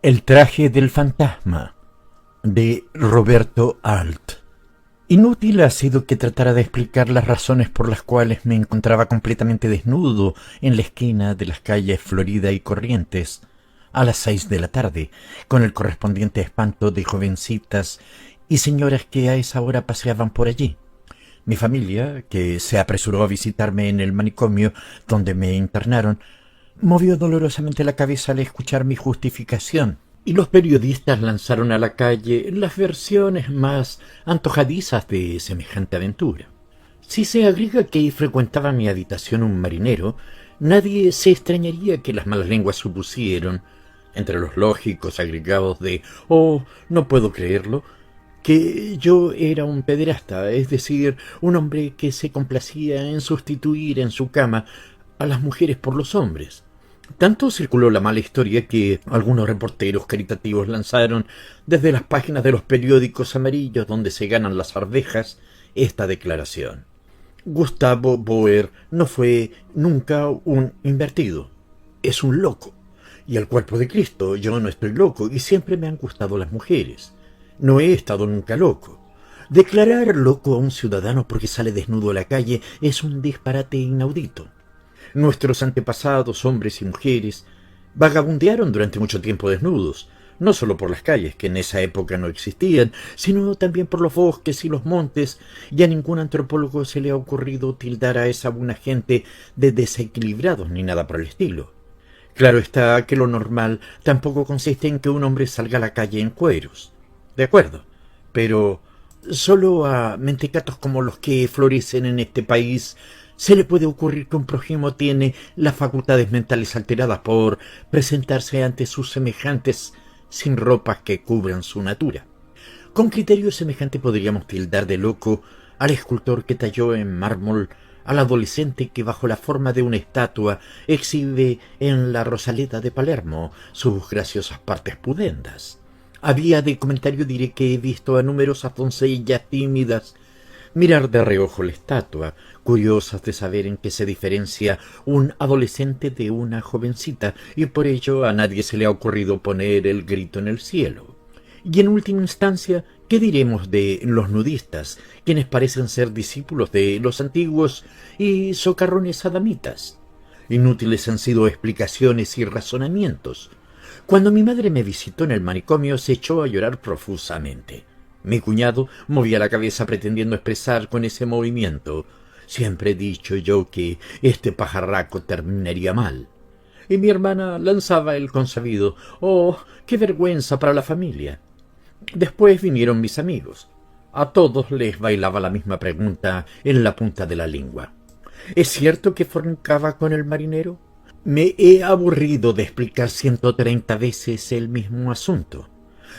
El traje del fantasma, de Roberto Alt. Inútil ha sido que tratara de explicar las razones por las cuales me encontraba completamente desnudo en la esquina de las calles Florida y Corrientes a las 6 de la tarde, con el correspondiente espanto de jovencitas y señoras que a esa hora paseaban por allí. Mi familia, que se apresuró a visitarme en el manicomio donde me internaron, movió dolorosamente la cabeza al escuchar mi justificación, y los periodistas lanzaron a la calle las versiones más antojadizas de semejante aventura. Si se agrega que frecuentaba mi habitación un marinero, nadie se extrañaría que las malas lenguas supusieron, entre los lógicos agregados de «oh, no puedo creerlo», que yo era un pederasta, es decir, un hombre que se complacía en sustituir en su cama a las mujeres por los hombres. Tanto circuló la mala historia que algunos reporteros caritativos lanzaron desde las páginas de los periódicos amarillos donde se ganan las arvejas esta declaración: Gustavo Boer no fue nunca un invertido, es un loco. Y al cuerpo de Cristo, yo no estoy loco y siempre me han gustado las mujeres. No he estado nunca loco. Declarar loco a un ciudadano porque sale desnudo a la calle es un disparate inaudito. Nuestros antepasados, hombres y mujeres, vagabundearon durante mucho tiempo desnudos, no solo por las calles, que en esa época no existían, sino también por los bosques y los montes, y a ningún antropólogo se le ha ocurrido tildar a esa buena gente de desequilibrados ni nada por el estilo. Claro está que lo normal tampoco consiste en que un hombre salga a la calle en cueros. De acuerdo, pero solo a mentecatos como los que florecen en este país se le puede ocurrir que un prójimo tiene las facultades mentales alteradas por presentarse ante sus semejantes sin ropas que cubran su natura. Con criterio semejante podríamos tildar de loco al escultor que talló en mármol al adolescente que bajo la forma de una estatua exhibe en la Rosaleda de Palermo sus graciosas partes pudendas. A vía de comentario diré que he visto a numerosas doncellas tímidas mirar de reojo la estatua, curiosas de saber en qué se diferencia un adolescente de una jovencita, y por ello a nadie se le ha ocurrido poner el grito en el cielo. Y en última instancia, ¿qué diremos de los nudistas, quienes parecen ser discípulos de los antiguos y socarrones adamitas? Inútiles han sido explicaciones y razonamientos. Cuando mi madre me visitó en el manicomio se echó a llorar profusamente. Mi cuñado movía la cabeza pretendiendo expresar con ese movimiento: siempre he dicho yo que este pajarraco terminaría mal. Y mi hermana lanzaba el consabido: «¡oh, qué vergüenza para la familia!». Después vinieron mis amigos. A todos les bailaba la misma pregunta en la punta de la lengua: ¿es cierto que fornicaba con el marinero? Me he aburrido de explicar 130 veces el mismo asunto.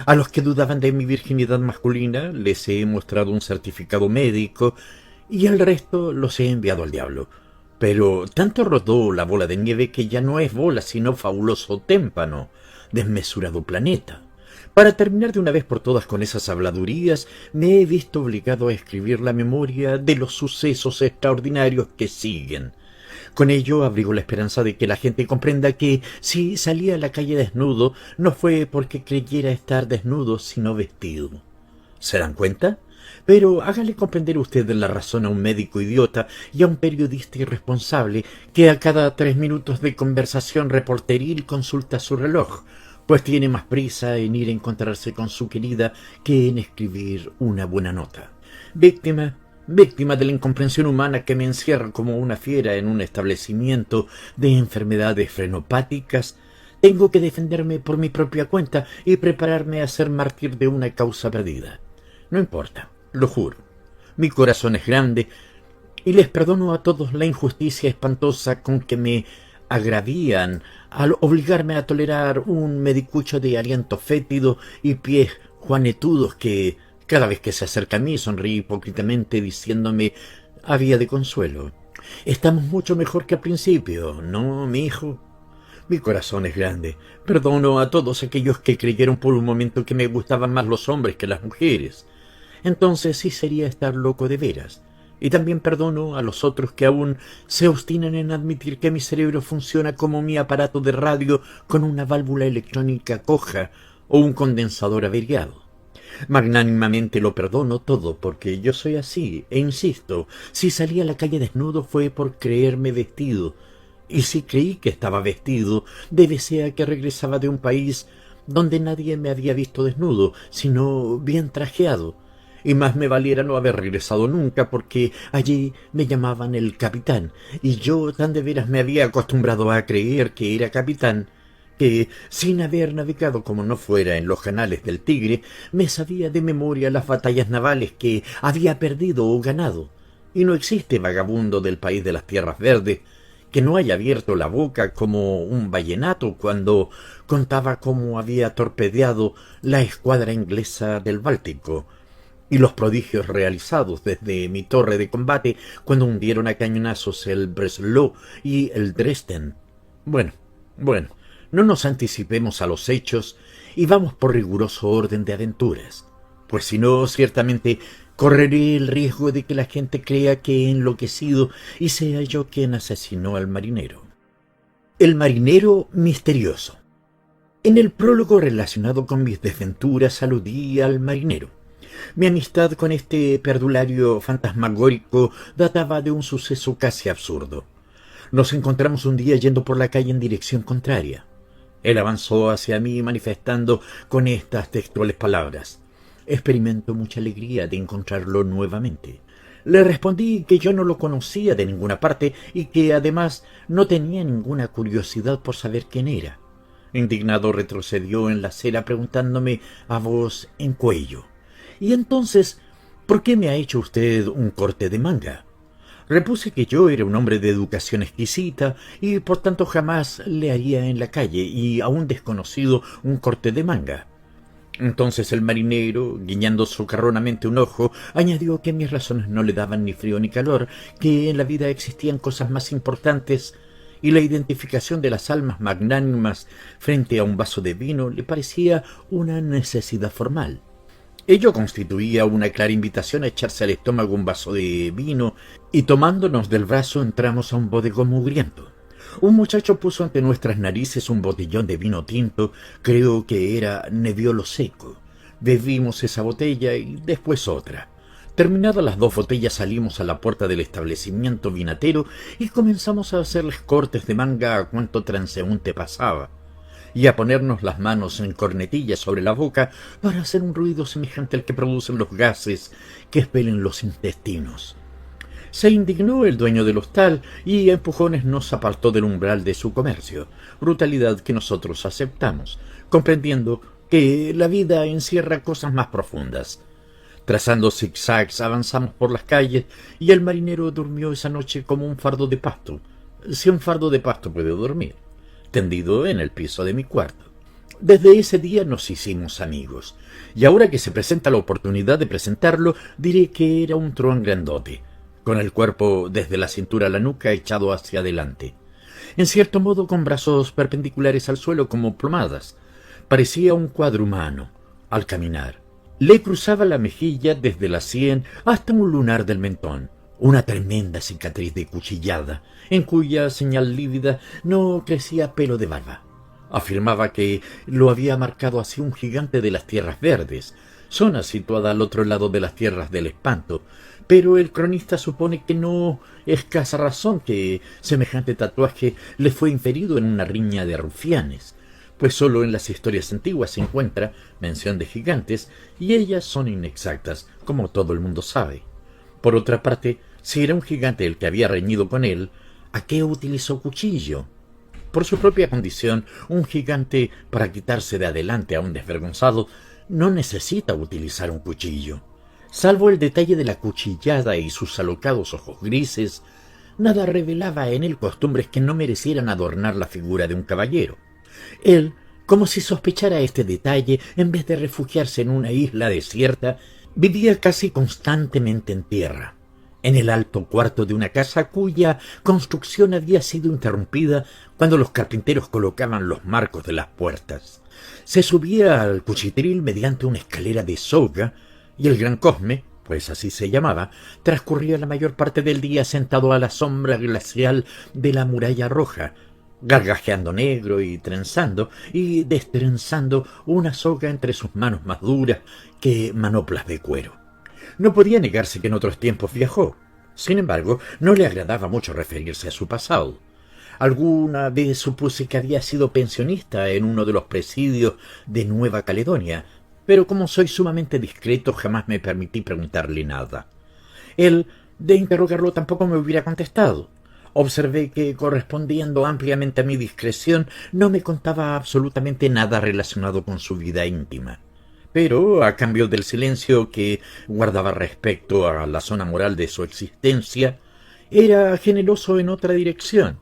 A los que dudaban de mi virginidad masculina les he mostrado un certificado médico y al resto los he enviado al diablo. Pero tanto rodó la bola de nieve que ya no es bola sino fabuloso témpano, desmesurado planeta. Para terminar de una vez por todas con esas habladurías, me he visto obligado a escribir la memoria de los sucesos extraordinarios que siguen. Con ello abrigo la esperanza de que la gente comprenda que si salía a la calle desnudo no fue porque creyera estar desnudo, sino vestido. ¿Se dan cuenta? Pero hágale comprender usted la razón a un médico idiota y a un periodista irresponsable que a cada 3 minutos de conversación reporteril consulta su reloj, pues tiene más prisa en ir a encontrarse con su querida que en escribir una buena nota. Víctima de la incomprensión humana que me encierra como una fiera en un establecimiento de enfermedades frenopáticas, tengo que defenderme por mi propia cuenta y prepararme a ser mártir de una causa perdida. No importa, lo juro. Mi corazón es grande y les perdono a todos la injusticia espantosa con que me agravían al obligarme a tolerar un medicucho de aliento fétido y pies juanetudos que cada vez que se acerca a mí sonríe hipócritamente diciéndome a vía de consuelo: «Estamos mucho mejor que al principio, ¿no, mi hijo?». Mi corazón es grande. Perdono a todos aquellos que creyeron por un momento que me gustaban más los hombres que las mujeres. Entonces sí sería estar loco de veras. Y también perdono a los otros que aún se obstinan en admitir que mi cerebro funciona como mi aparato de radio con una válvula electrónica coja o un condensador averiado. Magnánimamente lo perdono todo porque yo soy así, e insisto, si salí a la calle desnudo fue por creerme vestido, y si creí que estaba vestido, debe ser que regresaba de un país donde nadie me había visto desnudo, sino bien trajeado, y más me valiera no haber regresado nunca porque allí me llamaban el capitán, y yo tan de veras me había acostumbrado a creer que era capitán, que, sin haber navegado como no fuera en los canales del Tigre, me sabía de memoria las batallas navales que había perdido o ganado, y no existe vagabundo del país de las tierras verdes que no haya abierto la boca como un vallenato cuando contaba cómo había torpedeado la escuadra inglesa del Báltico, y los prodigios realizados desde mi torre de combate cuando hundieron a cañonazos el Breslau y el Dresden. Bueno, no nos anticipemos a los hechos y vamos por riguroso orden de aventuras, pues si no, ciertamente correré el riesgo de que la gente crea que he enloquecido y sea yo quien asesinó al marinero. El marinero misterioso. En el prólogo relacionado con mis desventuras aludí al marinero. Mi amistad con este perdulario fantasmagórico databa de un suceso casi absurdo. Nos encontramos un día yendo por la calle en dirección contraria. Él avanzó hacia mí manifestando con estas textuales palabras: «Experimento mucha alegría de encontrarlo nuevamente». Le respondí que yo no lo conocía de ninguna parte y que además no tenía ninguna curiosidad por saber quién era. Indignado retrocedió en la acera preguntándome a voz en cuello: «¿Y entonces por qué me ha hecho usted un corte de manga?». Repuse que yo era un hombre de educación exquisita y por tanto jamás le haría en la calle y a un desconocido un corte de manga. Entonces el marinero, guiñando socarronamente un ojo, añadió que mis razones no le daban ni frío ni calor, que en la vida existían cosas más importantes, y la identificación de las almas magnánimas frente a un vaso de vino le parecía una necesidad formal. Ello constituía una clara invitación a echarse al estómago un vaso de vino, y tomándonos del brazo entramos a un bodegón mugriento. Un muchacho puso ante nuestras narices un botellón de vino tinto, creo que era Nebbiolo Seco. Bebimos esa botella y después otra. Terminadas las 2 botellas salimos a la puerta del establecimiento vinatero y comenzamos a hacerles cortes de manga a cuanto transeúnte pasaba, y a ponernos las manos en cornetillas sobre la boca para hacer un ruido semejante al que producen los gases que expelen los intestinos. Se indignó el dueño del hostal y a empujones nos apartó del umbral de su comercio, brutalidad que nosotros aceptamos, comprendiendo que la vida encierra cosas más profundas. Trazando zigzags avanzamos por las calles y el marinero durmió esa noche como un fardo de pasto, si un fardo de pasto puede dormir, tendido en el piso de mi cuarto. Desde ese día nos hicimos amigos, y ahora que se presenta la oportunidad de presentarlo, diré que era un truán grandote, con el cuerpo desde la cintura a la nuca echado hacia adelante, en cierto modo con brazos perpendiculares al suelo como plomadas. Parecía un cuadrumano al caminar. Le cruzaba la mejilla desde la sien hasta un lunar del mentón, una tremenda cicatriz de cuchillada, en cuya señal lívida no crecía pelo de barba. Afirmaba que lo había marcado así un gigante de las tierras verdes, zona situada al otro lado de las tierras del Espanto, pero el cronista supone que no es escasa razón que semejante tatuaje le fue inferido en una riña de rufianes, pues sólo en las historias antiguas se encuentra mención de gigantes, y ellas son inexactas, como todo el mundo sabe. Por otra parte, si era un gigante el que había reñido con él, ¿a qué utilizó cuchillo? Por su propia condición, un gigante, para quitarse de adelante a un desvergonzado, no necesita utilizar un cuchillo. Salvo el detalle de la cuchillada y sus alocados ojos grises, nada revelaba en él costumbres que no merecieran adornar la figura de un caballero. Él, como si sospechara este detalle, en vez de refugiarse en una isla desierta, vivía casi constantemente en tierra, en el alto cuarto de una casa cuya construcción había sido interrumpida cuando los carpinteros colocaban los marcos de las puertas. Se subía al cuchitril mediante una escalera de soga, y el gran Cosme, pues así se llamaba, transcurría la mayor parte del día sentado a la sombra glacial de la muralla roja, gargajeando negro y trenzando y destrenzando una soga entre sus manos más duras que manoplas de cuero. No podía negarse que en otros tiempos viajó. Sin embargo, no le agradaba mucho referirse a su pasado. Alguna vez supuse que había sido pensionista en uno de los presidios de Nueva Caledonia, pero como soy sumamente discreto jamás me permití preguntarle nada. Él, de interrogarlo, tampoco me hubiera contestado. Observé que, correspondiendo ampliamente a mi discreción, no me contaba absolutamente nada relacionado con su vida íntima. Pero, a cambio del silencio que guardaba respecto a la zona moral de su existencia, era generoso en otra dirección.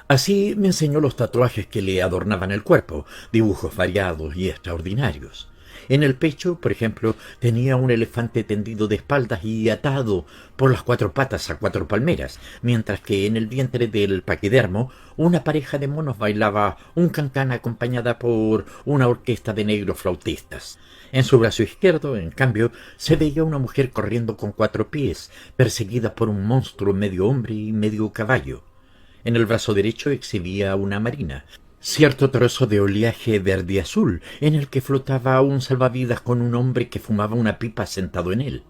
Así me enseñó los tatuajes que le adornaban el cuerpo, dibujos variados y extraordinarios. En el pecho, por ejemplo, tenía un elefante tendido de espaldas y atado por las cuatro patas a cuatro palmeras, mientras que en el vientre del paquidermo una pareja de monos bailaba un cancán acompañada por una orquesta de negros flautistas. En su brazo izquierdo, en cambio, se veía una mujer corriendo con 4 pies, perseguida por un monstruo medio hombre y medio caballo. En el brazo derecho exhibía una marina, cierto trozo de oleaje verde azul, en el que flotaba un salvavidas con un hombre que fumaba una pipa sentado en él.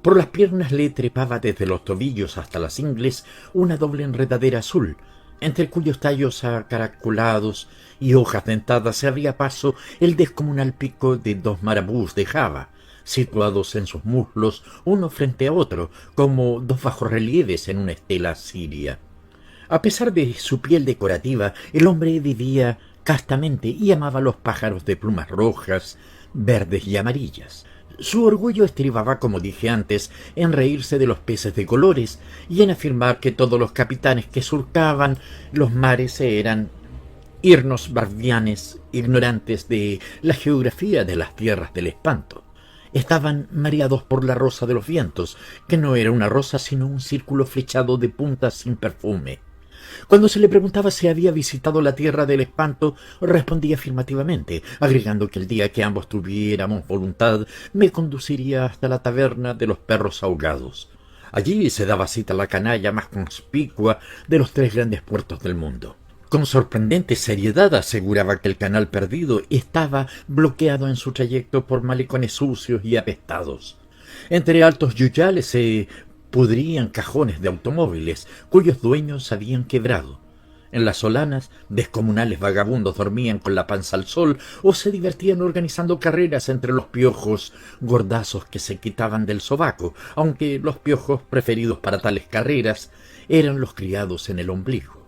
Por las piernas le trepaba desde los tobillos hasta las ingles una doble enredadera azul, entre cuyos tallos acaracolados y hojas dentadas se abría paso el descomunal pico de 2 marabús de Java, situados en sus muslos uno frente a otro, como 2 bajorrelieves en una estela siria. A pesar de su piel decorativa, el hombre vivía castamente y amaba los pájaros de plumas rojas, verdes y amarillas. Su orgullo estribaba, como dije antes, en reírse de los peces de colores y en afirmar que todos los capitanes que surcaban los mares eran hirnos barbianes, ignorantes de la geografía de las tierras del espanto. Estaban mareados por la rosa de los vientos, que no era una rosa sino un círculo flechado de puntas sin perfume. Cuando se le preguntaba si había visitado la tierra del espanto, respondía afirmativamente, agregando que el día que ambos tuviéramos voluntad me conduciría hasta la taberna de los perros ahogados. Allí se daba cita la canalla más conspicua de los 3 grandes puertos del mundo. Con sorprendente seriedad aseguraba que el canal perdido estaba bloqueado en su trayecto por malecones sucios y apestados. Entre altos yuyales se pudrían cajones de automóviles cuyos dueños habían quebrado. En las solanas, descomunales vagabundos dormían con la panza al sol o se divertían organizando carreras entre los piojos gordazos que se quitaban del sobaco, aunque los piojos preferidos para tales carreras eran los criados en el ombligo.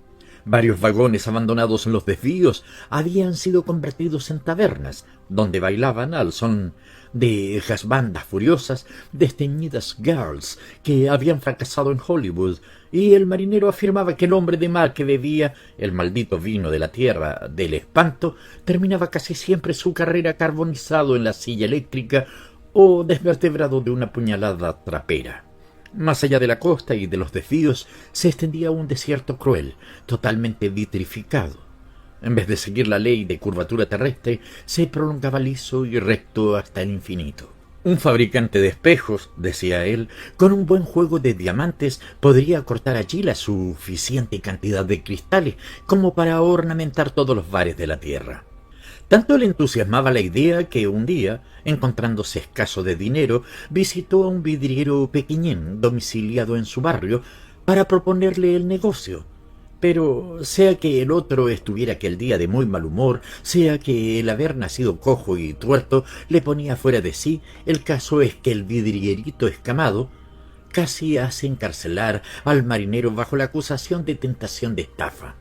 Varios vagones abandonados en los desvíos habían sido convertidos en tabernas, donde bailaban al son de bandas furiosas desteñidas girls que habían fracasado en Hollywood, y el marinero afirmaba que el hombre de mar que bebía el maldito vino de la tierra del espanto terminaba casi siempre su carrera carbonizado en la silla eléctrica o desvertebrado de una puñalada trapera. Más allá de la costa y de los desvíos se extendía un desierto cruel, totalmente vitrificado. En vez de seguir la ley de curvatura terrestre, se prolongaba liso y recto hasta el infinito. Un fabricante de espejos, decía él, con un buen juego de diamantes podría cortar allí la suficiente cantidad de cristales como para ornamentar todos los bares de la tierra. Tanto le entusiasmaba la idea que un día, encontrándose escaso de dinero, visitó a un vidriero pequeñín domiciliado en su barrio para proponerle el negocio. Pero sea que el otro estuviera aquel día de muy mal humor, sea que el haber nacido cojo y tuerto le ponía fuera de sí, el caso es que el vidrierito escamado casi hace encarcelar al marinero bajo la acusación de tentación de estafa.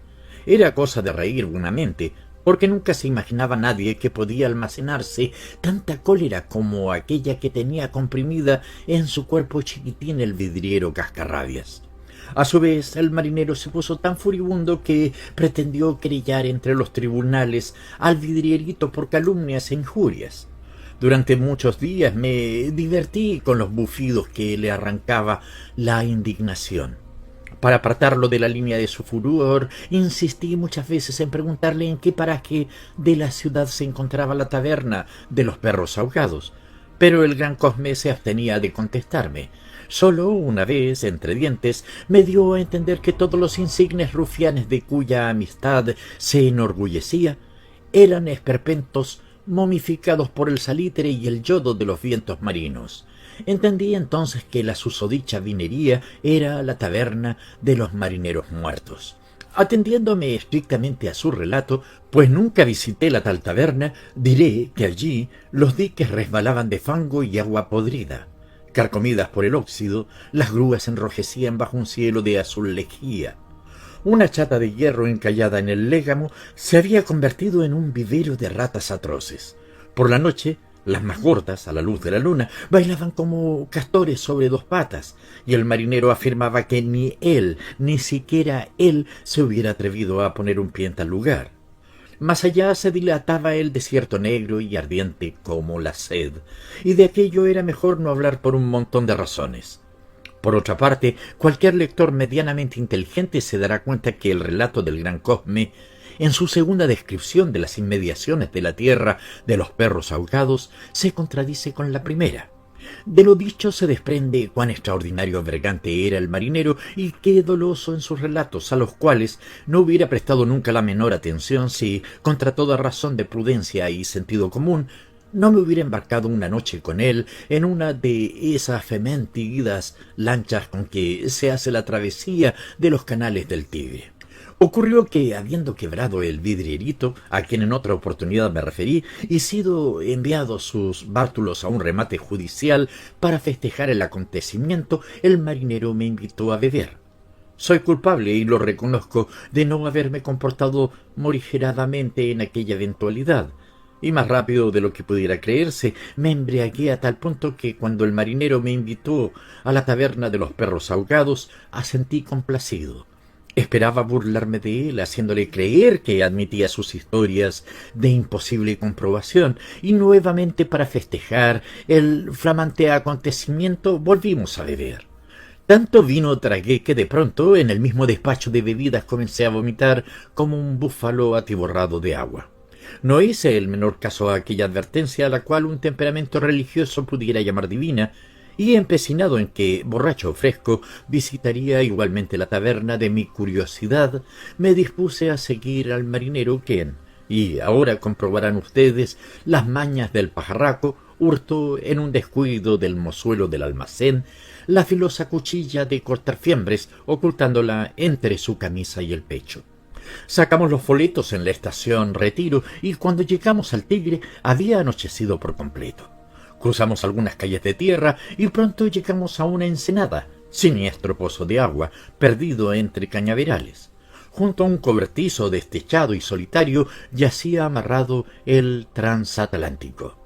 Era cosa de reír buenamente, porque nunca se imaginaba nadie que podía almacenarse tanta cólera como aquella que tenía comprimida en su cuerpo chiquitín el vidriero cascarrabias. A su vez, el marinero se puso tan furibundo que pretendió querellar entre los tribunales al vidrierito por calumnias e injurias. Durante muchos días me divertí con los bufidos que le arrancaba la indignación. Para apartarlo de la línea de su furor, insistí muchas veces en preguntarle en qué paraje de la ciudad se encontraba la taberna de los perros ahogados, Pero el gran Cosme se abstenía de contestarme. Solo una vez, entre dientes, me dio a entender que todos los insignes rufianes de cuya amistad se enorgullecía eran esperpentos momificados por el salitre y el yodo de los vientos marinos. Entendí entonces que la susodicha vinería era la taberna de los marineros muertos. Atendiéndome estrictamente a su relato, pues nunca visité la tal taberna, diré que allí los diques resbalaban de fango y agua podrida. Carcomidas por el óxido, las grúas enrojecían bajo un cielo de azul lejía. Una chata de hierro encallada en el légamo se había convertido en un vivero de ratas atroces. Por la noche, las más gordas, a la luz de la luna, bailaban como castores sobre dos patas, y el marinero afirmaba que ni él, ni siquiera él, se hubiera atrevido a poner un pie en tal lugar. Más allá se dilataba el desierto negro y ardiente como la sed, y de aquello era mejor no hablar por un montón de razones. Por otra parte, cualquier lector medianamente inteligente se dará cuenta que el relato del gran Cosme, en su segunda descripción de las inmediaciones de la tierra de los perros ahogados, se contradice con la primera. De lo dicho se desprende cuán extraordinario vergante era el marinero y qué doloso en sus relatos, a los cuales no hubiera prestado nunca la menor atención si, contra toda razón de prudencia y sentido común, no me hubiera embarcado una noche con él en una de esas fementidas lanchas con que se hace la travesía de los canales del Tigre. Ocurrió que, habiendo quebrado el vidrierito, a quien en otra oportunidad me referí, y sido enviados sus bártulos a un remate judicial para festejar el acontecimiento, el marinero me invitó a beber. Soy culpable, y lo reconozco, de no haberme comportado morigeradamente en aquella eventualidad, y más rápido de lo que pudiera creerse, me embriagué a tal punto que cuando el marinero me invitó a la taberna de los perros ahogados, asentí complacido. Esperaba burlarme de él, haciéndole creer que admitía sus historias de imposible comprobación, y nuevamente para festejar el flamante acontecimiento volvimos a beber. Tanto vino tragué que de pronto, en el mismo despacho de bebidas, comencé a vomitar como un búfalo atiborrado de agua. No hice el menor caso a aquella advertencia, a la cual un temperamento religioso pudiera llamar divina, y empecinado en que, borracho o fresco, visitaría igualmente la taberna de mi curiosidad, me dispuse a seguir al marinero quien, y ahora comprobarán ustedes las mañas del pajarraco, hurtó en un descuido del mozuelo del almacén la filosa cuchilla de cortar fiembres, ocultándola entre su camisa y el pecho. Sacamos los boletos en la estación Retiro, y cuando llegamos al Tigre había anochecido por completo. Cruzamos algunas calles de tierra y pronto llegamos a una ensenada, siniestro pozo de agua, perdido entre cañaverales. Junto a un cobertizo destechado y solitario yacía amarrado el transatlántico.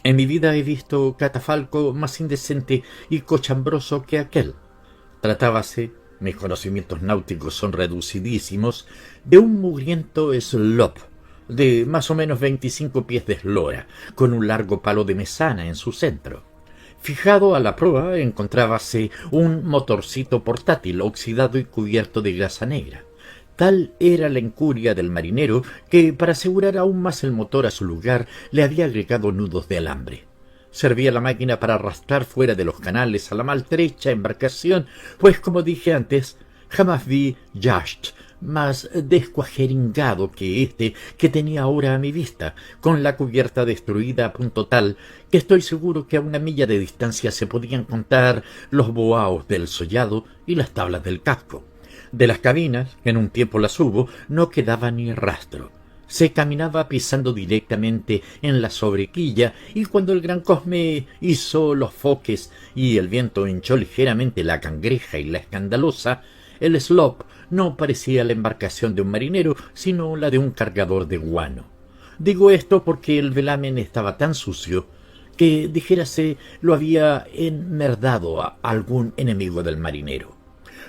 En mi vida he visto catafalco más indecente y cochambroso que aquel. Tratábase, mis conocimientos náuticos son reducidísimos, de un mugriento slop, de más o menos 25 pies de eslora, con un largo palo de mesana en su centro. Fijado a la proa encontrábase un motorcito portátil oxidado y cubierto de grasa negra. Tal era la incuria del marinero que, para asegurar aún más el motor a su lugar, le había agregado nudos de alambre. Servía la máquina para arrastrar fuera de los canales a la maltrecha embarcación, pues, como dije antes, jamás vi yacht más descuajeringado que este que tenía ahora a mi vista, con la cubierta destruida a punto tal que estoy seguro que a una milla de distancia se podían contar los boaos del sollado y las tablas del casco. De las cabinas, que en un tiempo las hubo, no quedaba ni rastro. Se caminaba pisando directamente en la sobrequilla, y cuando el gran Cosme hizo los foques y el viento hinchó ligeramente la cangreja y la escandalosa, el slop no parecía la embarcación de un marinero, sino la de un cargador de guano. Digo esto porque el velamen estaba tan sucio que, dijérase, lo había enmerdado a algún enemigo del marinero.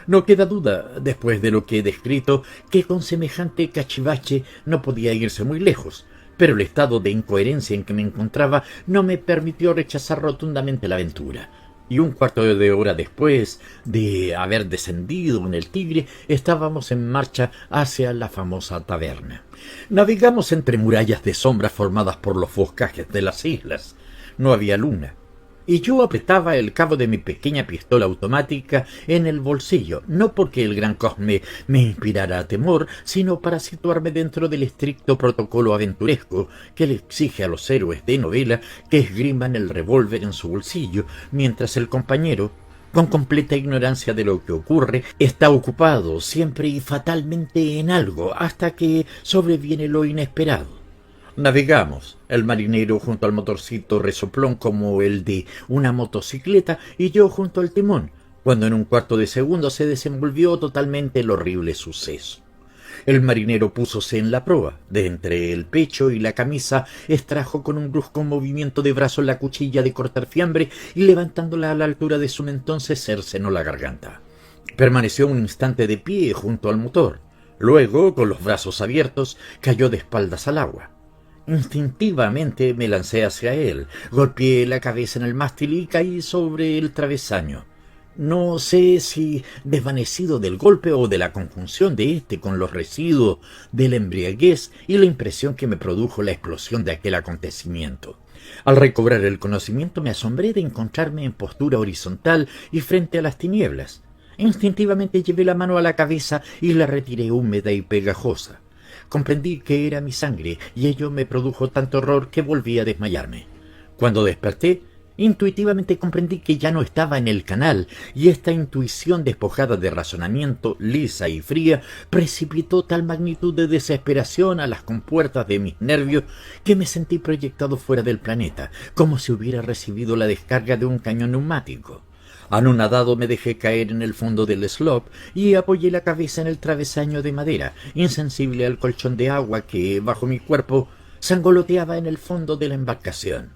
No queda duda, después de lo que he descrito, que con semejante cachivache no podía irse muy lejos, pero el estado de incoherencia en que me encontraba no me permitió rechazar rotundamente la aventura, y un cuarto de hora después de haber descendido en el Tigre estábamos en marcha hacia la famosa taberna. Navegamos entre murallas de sombra formadas por los boscajes de las islas. No había luna, y yo apretaba el cabo de mi pequeña pistola automática en el bolsillo, no porque el gran Cosme me inspirara temor, sino para situarme dentro del estricto protocolo aventuresco que le exige a los héroes de novela que esgriman el revólver en su bolsillo, mientras el compañero, con completa ignorancia de lo que ocurre, está ocupado siempre y fatalmente en algo hasta que sobreviene lo inesperado. Navegamos, el marinero junto al motorcito resoplón como el de una motocicleta y yo junto al timón, cuando en un cuarto de segundo se desenvolvió totalmente el horrible suceso. El marinero púsose en la proa, de entre el pecho y la camisa extrajo con un brusco movimiento de brazo la cuchilla de cortar fiambre y levantándola a la altura de su mentón se cercenó la garganta. Permaneció un instante de pie junto al motor. Luego, con los brazos abiertos, cayó de espaldas al agua. Instintivamente me lancé hacia él, golpeé la cabeza en el mástil y caí sobre el travesaño. No sé si desvanecido del golpe o de la conjunción de éste con los residuos de la embriaguez y la impresión que me produjo la explosión de aquel acontecimiento. Al recobrar el conocimiento me asombré de encontrarme en postura horizontal y frente a las tinieblas. Instintivamente llevé la mano a la cabeza y la retiré húmeda y pegajosa. Comprendí que era mi sangre y ello me produjo tanto horror que volví a desmayarme. Cuando desperté, intuitivamente comprendí que ya no estaba en el canal y esta intuición despojada de razonamiento, lisa y fría, precipitó tal magnitud de desesperación a las compuertas de mis nervios que me sentí proyectado fuera del planeta, como si hubiera recibido la descarga de un cañón neumático. Anonadado me dejé caer en el fondo del slope y apoyé la cabeza en el travesaño de madera, insensible al colchón de agua que, bajo mi cuerpo, sangoloteaba en el fondo de la embarcación.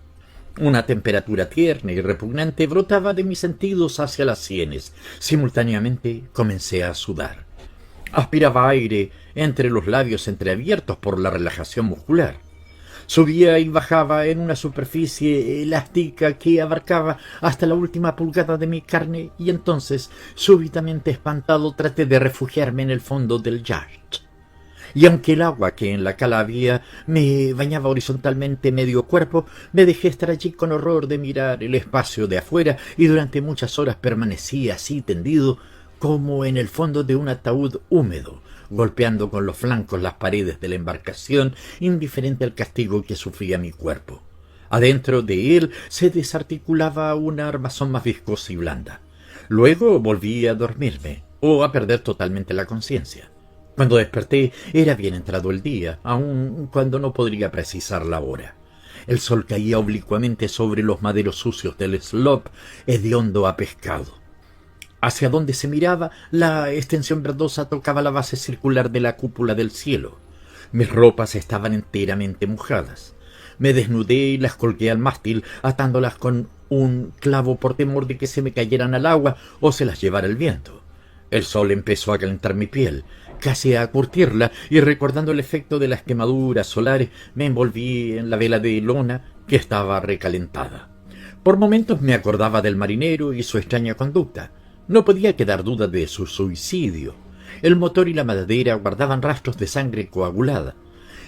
Una temperatura tierna y repugnante brotaba de mis sentidos hacia las sienes. Simultáneamente comencé a sudar. Aspiraba aire entre los labios entreabiertos por la relajación muscular. Subía y bajaba en una superficie elástica que abarcaba hasta la última pulgada de mi carne y entonces, súbitamente espantado, traté de refugiarme en el fondo del yacht. Y aunque el agua que en la cala había me bañaba horizontalmente medio cuerpo, me dejé estar allí con horror de mirar el espacio de afuera y durante muchas horas permanecí así tendido como en el fondo de un ataúd húmedo, golpeando con los flancos las paredes de la embarcación, indiferente al castigo que sufría mi cuerpo. Adentro de él se desarticulaba una armazón más viscosa y blanda. Luego volví a dormirme, o a perder totalmente la conciencia. Cuando desperté era bien entrado el día, aun cuando no podría precisar la hora. El sol caía oblicuamente sobre los maderos sucios del slope, hediondo a pescado. Hacia donde se miraba, la extensión verdosa tocaba la base circular de la cúpula del cielo. Mis ropas estaban enteramente mojadas. Me desnudé y las colgué al mástil, atándolas con un clavo por temor de que se me cayeran al agua o se las llevara el viento. El sol empezó a calentar mi piel, casi a curtirla, y recordando el efecto de las quemaduras solares, me envolví en la vela de lona que estaba recalentada. Por momentos me acordaba del marinero y su extraña conducta. No podía quedar duda de su suicidio. El motor y la madera guardaban rastros de sangre coagulada.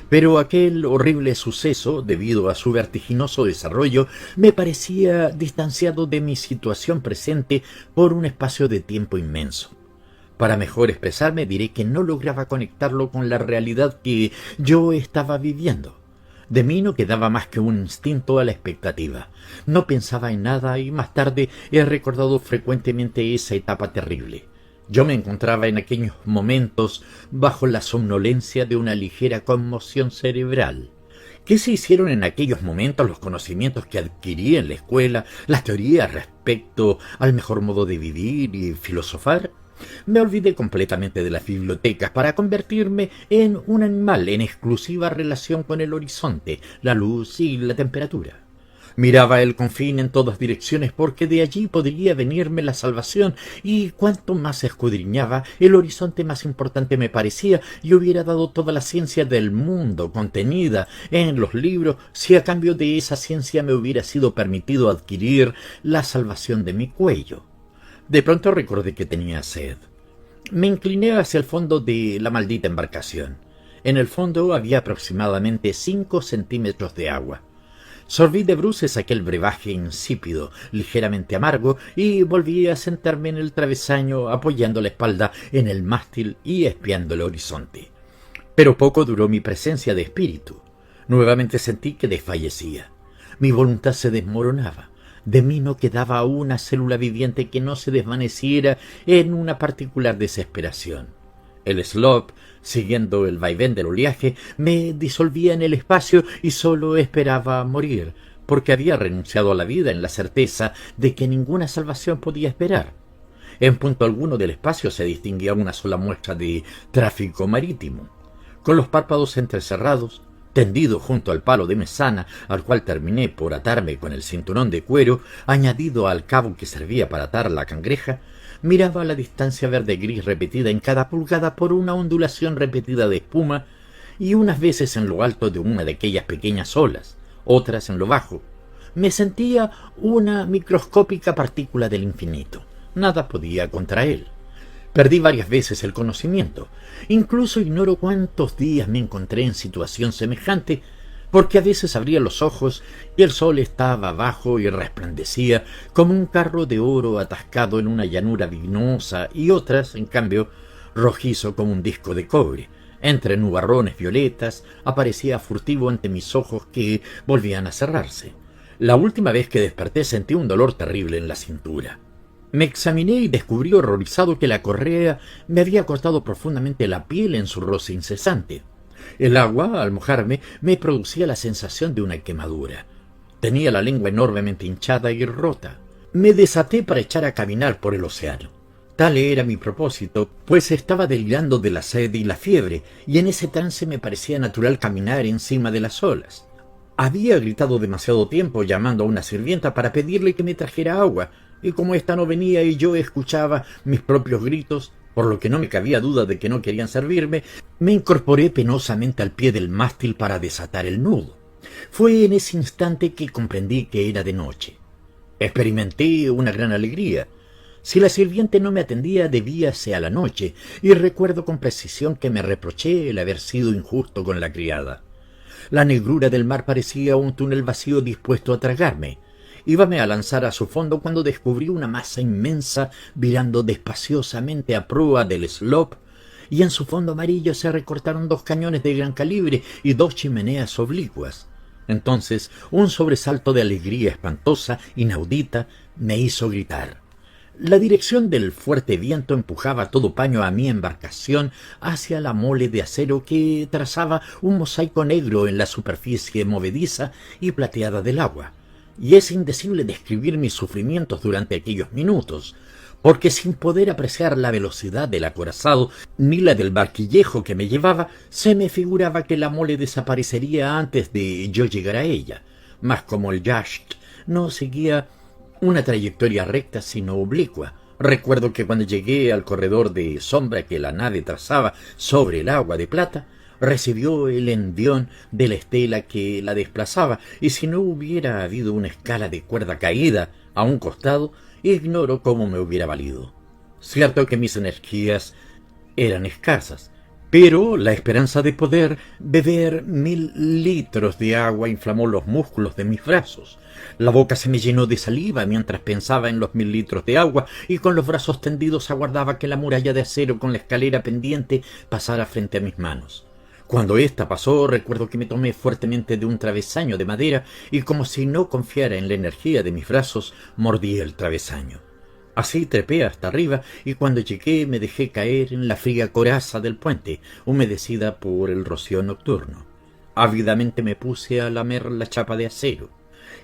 Pero aquel horrible suceso, debido a su vertiginoso desarrollo, me parecía distanciado de mi situación presente por un espacio de tiempo inmenso. Para mejor expresarme, diré que no lograba conectarlo con la realidad que yo estaba viviendo. De mí no quedaba más que un instinto a la expectativa. No pensaba en nada y más tarde he recordado frecuentemente esa etapa terrible. Yo me encontraba en aquellos momentos bajo la somnolencia de una ligera conmoción cerebral. ¿Qué se hicieron en aquellos momentos los conocimientos que adquirí en la escuela, las teorías respecto al mejor modo de vivir y filosofar? Me olvidé completamente de las bibliotecas para convertirme en un animal en exclusiva relación con el horizonte, la luz y la temperatura. Miraba el confín en todas direcciones porque de allí podría venirme la salvación, y cuanto más escudriñaba, el horizonte más importante me parecía, y hubiera dado toda la ciencia del mundo contenida en los libros si a cambio de esa ciencia me hubiera sido permitido adquirir la salvación de mi cuello. De pronto recordé que tenía sed. Me incliné hacia el fondo de la maldita embarcación. En el fondo había aproximadamente 5 centímetros de agua. Sorbí de bruces aquel brebaje insípido, ligeramente amargo, y volví a sentarme en el travesaño apoyando la espalda en el mástil y espiando el horizonte. Pero poco duró mi presencia de espíritu. Nuevamente sentí que desfallecía. Mi voluntad se desmoronaba. De mí no quedaba una célula viviente que no se desvaneciera en una particular desesperación. El slop, siguiendo el vaivén del oleaje, me disolvía en el espacio y sólo esperaba morir, porque había renunciado a la vida en la certeza de que ninguna salvación podía esperar. En punto alguno del espacio se distinguía una sola muestra de tráfico marítimo. Con los párpados entrecerrados, tendido junto al palo de mesana, al cual terminé por atarme con el cinturón de cuero, añadido al cabo que servía para atar la cangreja, miraba la distancia verde-gris repetida en cada pulgada por una ondulación repetida de espuma, y unas veces en lo alto de una de aquellas pequeñas olas, otras en lo bajo. Me sentía una microscópica partícula del infinito. Nada podía contra él. Perdí varias veces el conocimiento. Incluso ignoro cuántos días me encontré en situación semejante, porque a veces abría los ojos y el sol estaba abajo y resplandecía como un carro de oro atascado en una llanura vinosa, y otras, en cambio, rojizo como un disco de cobre. Entre nubarrones violetas aparecía furtivo ante mis ojos que volvían a cerrarse. La última vez que desperté sentí un dolor terrible en la cintura. Me examiné y descubrí horrorizado que la correa me había cortado profundamente la piel en su roce incesante. El agua, al mojarme, me producía la sensación de una quemadura. Tenía la lengua enormemente hinchada y rota. Me desaté para echar a caminar por el océano. Tal era mi propósito, pues estaba delirando de la sed y la fiebre, y en ese trance me parecía natural caminar encima de las olas. Había gritado demasiado tiempo llamando a una sirvienta para pedirle que me trajera agua, y como ésta no venía y yo escuchaba mis propios gritos, por lo que no me cabía duda de que no querían servirme, me incorporé penosamente al pie del mástil para desatar el nudo. Fue en ese instante que comprendí que era de noche. Experimenté una gran alegría. Si la sirviente no me atendía, debíase a la noche, y recuerdo con precisión que me reproché el haber sido injusto con la criada. La negrura del mar parecía un túnel vacío dispuesto a tragarme. Íbame a lanzar a su fondo cuando descubrí una masa inmensa virando despaciosamente a proa del slop, y en su fondo amarillo se recortaron 2 cañones de gran calibre y 2 chimeneas oblicuas. Entonces un sobresalto de alegría espantosa, inaudita, me hizo gritar. La dirección del fuerte viento empujaba a todo paño a mi embarcación hacia la mole de acero que trazaba un mosaico negro en la superficie movediza y plateada del agua. Y es indecible describir mis sufrimientos durante aquellos minutos, porque sin poder apreciar la velocidad del acorazado ni la del barquillejo que me llevaba, se me figuraba que la mole desaparecería antes de yo llegar a ella. Mas como el yacht no seguía una trayectoria recta sino oblicua, recuerdo que cuando llegué al corredor de sombra que la nave trazaba sobre el agua de plata, recibió el envión de la estela que la desplazaba, y si no hubiera habido una escala de cuerda caída a un costado, ignoro cómo me hubiera valido. Cierto que mis energías eran escasas, pero la esperanza de poder beber 1000 litros de agua inflamó los músculos de mis brazos. La boca se me llenó de saliva mientras pensaba en los 1000 litros de agua, y con los brazos tendidos aguardaba que la muralla de acero con la escalera pendiente pasara frente a mis manos. Cuando ésta pasó, recuerdo que me tomé fuertemente de un travesaño de madera y, como si no confiara en la energía de mis brazos, mordí el travesaño. Así trepé hasta arriba, y cuando llegué me dejé caer en la fría coraza del puente, humedecida por el rocío nocturno. Ávidamente me puse a lamer la chapa de acero.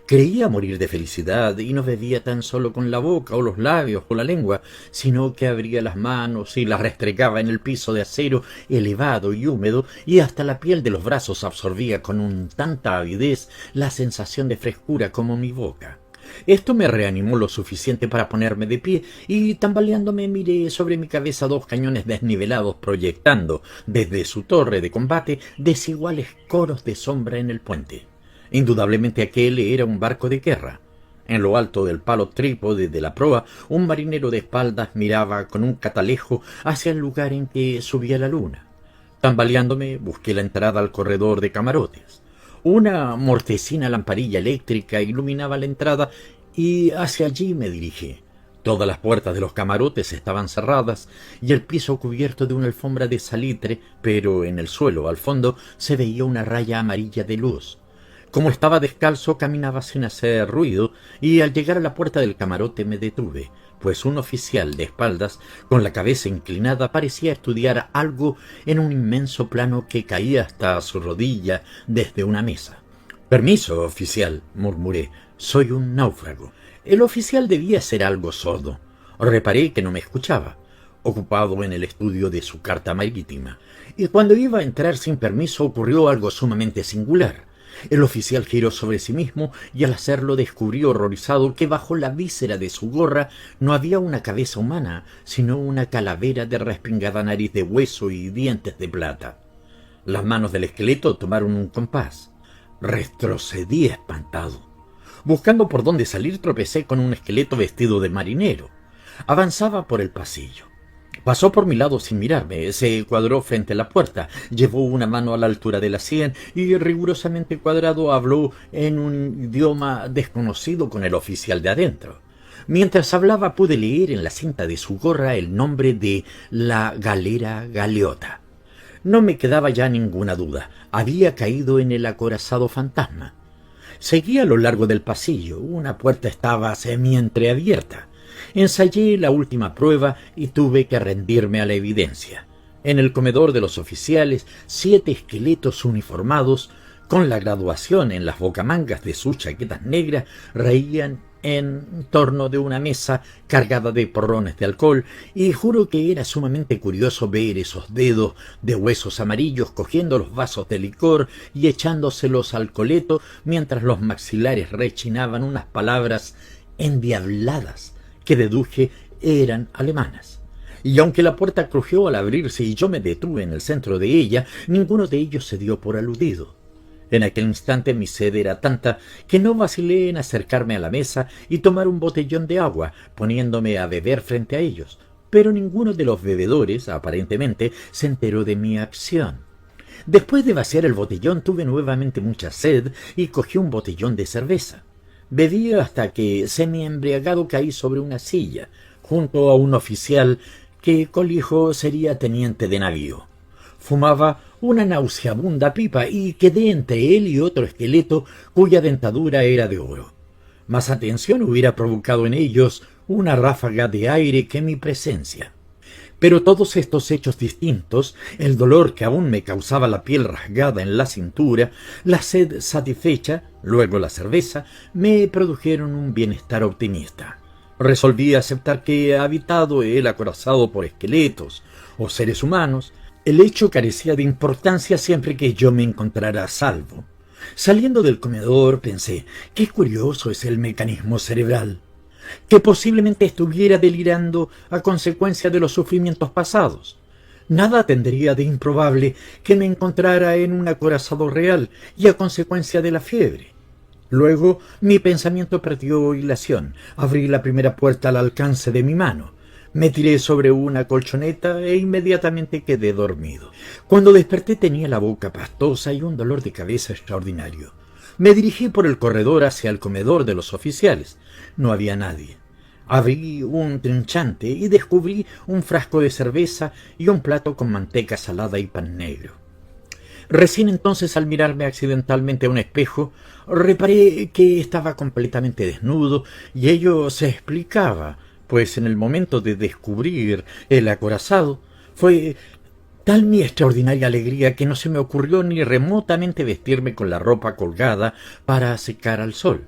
Creía morir de felicidad, y no bebía tan solo con la boca o los labios o la lengua, sino que abría las manos y las restregaba en el piso de acero elevado y húmedo, y hasta la piel de los brazos absorbía con tanta avidez la sensación de frescura como mi boca. Esto me reanimó lo suficiente para ponerme de pie, y tambaleándome miré sobre mi cabeza 2 cañones desnivelados proyectando desde su torre de combate desiguales coros de sombra en el puente. Indudablemente aquel era un barco de guerra. En lo alto del palo trípode de la proa, un marinero de espaldas miraba con un catalejo hacia el lugar en que subía la luna. Tambaleándome, busqué la entrada al corredor de camarotes. Una mortecina lamparilla eléctrica iluminaba la entrada y hacia allí me dirigí. Todas las puertas de los camarotes estaban cerradas y el piso cubierto de una alfombra de salitre, pero en el suelo, al fondo, se veía una raya amarilla de luz. Como estaba descalzo, caminaba sin hacer ruido y al llegar a la puerta del camarote me detuve, pues un oficial de espaldas, con la cabeza inclinada, parecía estudiar algo en un inmenso plano que caía hasta su rodilla desde una mesa. «Permiso, oficial», murmuré, «soy un náufrago». El oficial debía ser algo sordo. Reparé que no me escuchaba, ocupado en el estudio de su carta marítima, y cuando iba a entrar sin permiso ocurrió algo sumamente singular. El oficial giró sobre sí mismo y al hacerlo descubrí horrorizado que bajo la víscera de su gorra no había una cabeza humana, sino una calavera de respingada nariz de hueso y dientes de plata. Las manos del esqueleto tomaron un compás. Retrocedí espantado. Buscando por dónde salir, tropecé con un esqueleto vestido de marinero. Avanzaba por el pasillo. Pasó por mi lado sin mirarme, se cuadró frente a la puerta, llevó una mano a la altura de la sien y rigurosamente cuadrado habló en un idioma desconocido con el oficial de adentro. Mientras hablaba pude leer en la cinta de su gorra el nombre de la galera Galeota. No me quedaba ya ninguna duda, había caído en el acorazado fantasma. Seguí a lo largo del pasillo, una puerta estaba semientreabierta. Ensayé la última prueba y tuve que rendirme a la evidencia. En el comedor de los oficiales, 7 esqueletos uniformados, con la graduación en las bocamangas de sus chaquetas negras, reían en torno de una mesa cargada de porrones de alcohol, y juro que era sumamente curioso ver esos dedos de huesos amarillos cogiendo los vasos de licor y echándoselos al coleto mientras los maxilares rechinaban unas palabras endiabladas que deduje eran alemanas. Y aunque la puerta crujió al abrirse y yo me detuve en el centro de ella, ninguno de ellos se dio por aludido. En aquel instante mi sed era tanta que no vacilé en acercarme a la mesa y tomar un botellón de agua, poniéndome a beber frente a ellos. Pero ninguno de los bebedores, aparentemente, se enteró de mi acción. Después de vaciar el botellón tuve nuevamente mucha sed y cogí un botellón de cerveza. Bebí hasta que, semi-embriagado, caí sobre una silla, junto a un oficial que colijo sería teniente de navío. Fumaba una nauseabunda pipa y quedé entre él y otro esqueleto cuya dentadura era de oro. Más atención hubiera provocado en ellos una ráfaga de aire que mi presencia. Pero todos estos hechos distintos, el dolor que aún me causaba la piel rasgada en la cintura, la sed satisfecha, luego la cerveza, me produjeron un bienestar optimista. Resolví aceptar que, habitado el acorazado por esqueletos o seres humanos, el hecho carecía de importancia siempre que yo me encontrara a salvo. Saliendo del comedor pensé, qué curioso es el mecanismo cerebral, que posiblemente estuviera delirando a consecuencia de los sufrimientos pasados. Nada tendría de improbable que me encontrara en un acorazado real y a consecuencia de la fiebre. Luego mi pensamiento perdió hilación. Abrí la primera puerta al alcance de mi mano. Me tiré sobre una colchoneta e inmediatamente quedé dormido. Cuando desperté tenía la boca pastosa y un dolor de cabeza extraordinario. Me dirigí por el corredor hacia el comedor de los oficiales. No había nadie. Abrí un trinchante y descubrí un frasco de cerveza y un plato con manteca salada y pan negro. Recién entonces, al mirarme accidentalmente a un espejo, reparé que estaba completamente desnudo y ello se explicaba, pues en el momento de descubrir el acorazado fue tal mi extraordinaria alegría que no se me ocurrió ni remotamente vestirme con la ropa colgada para secar al sol.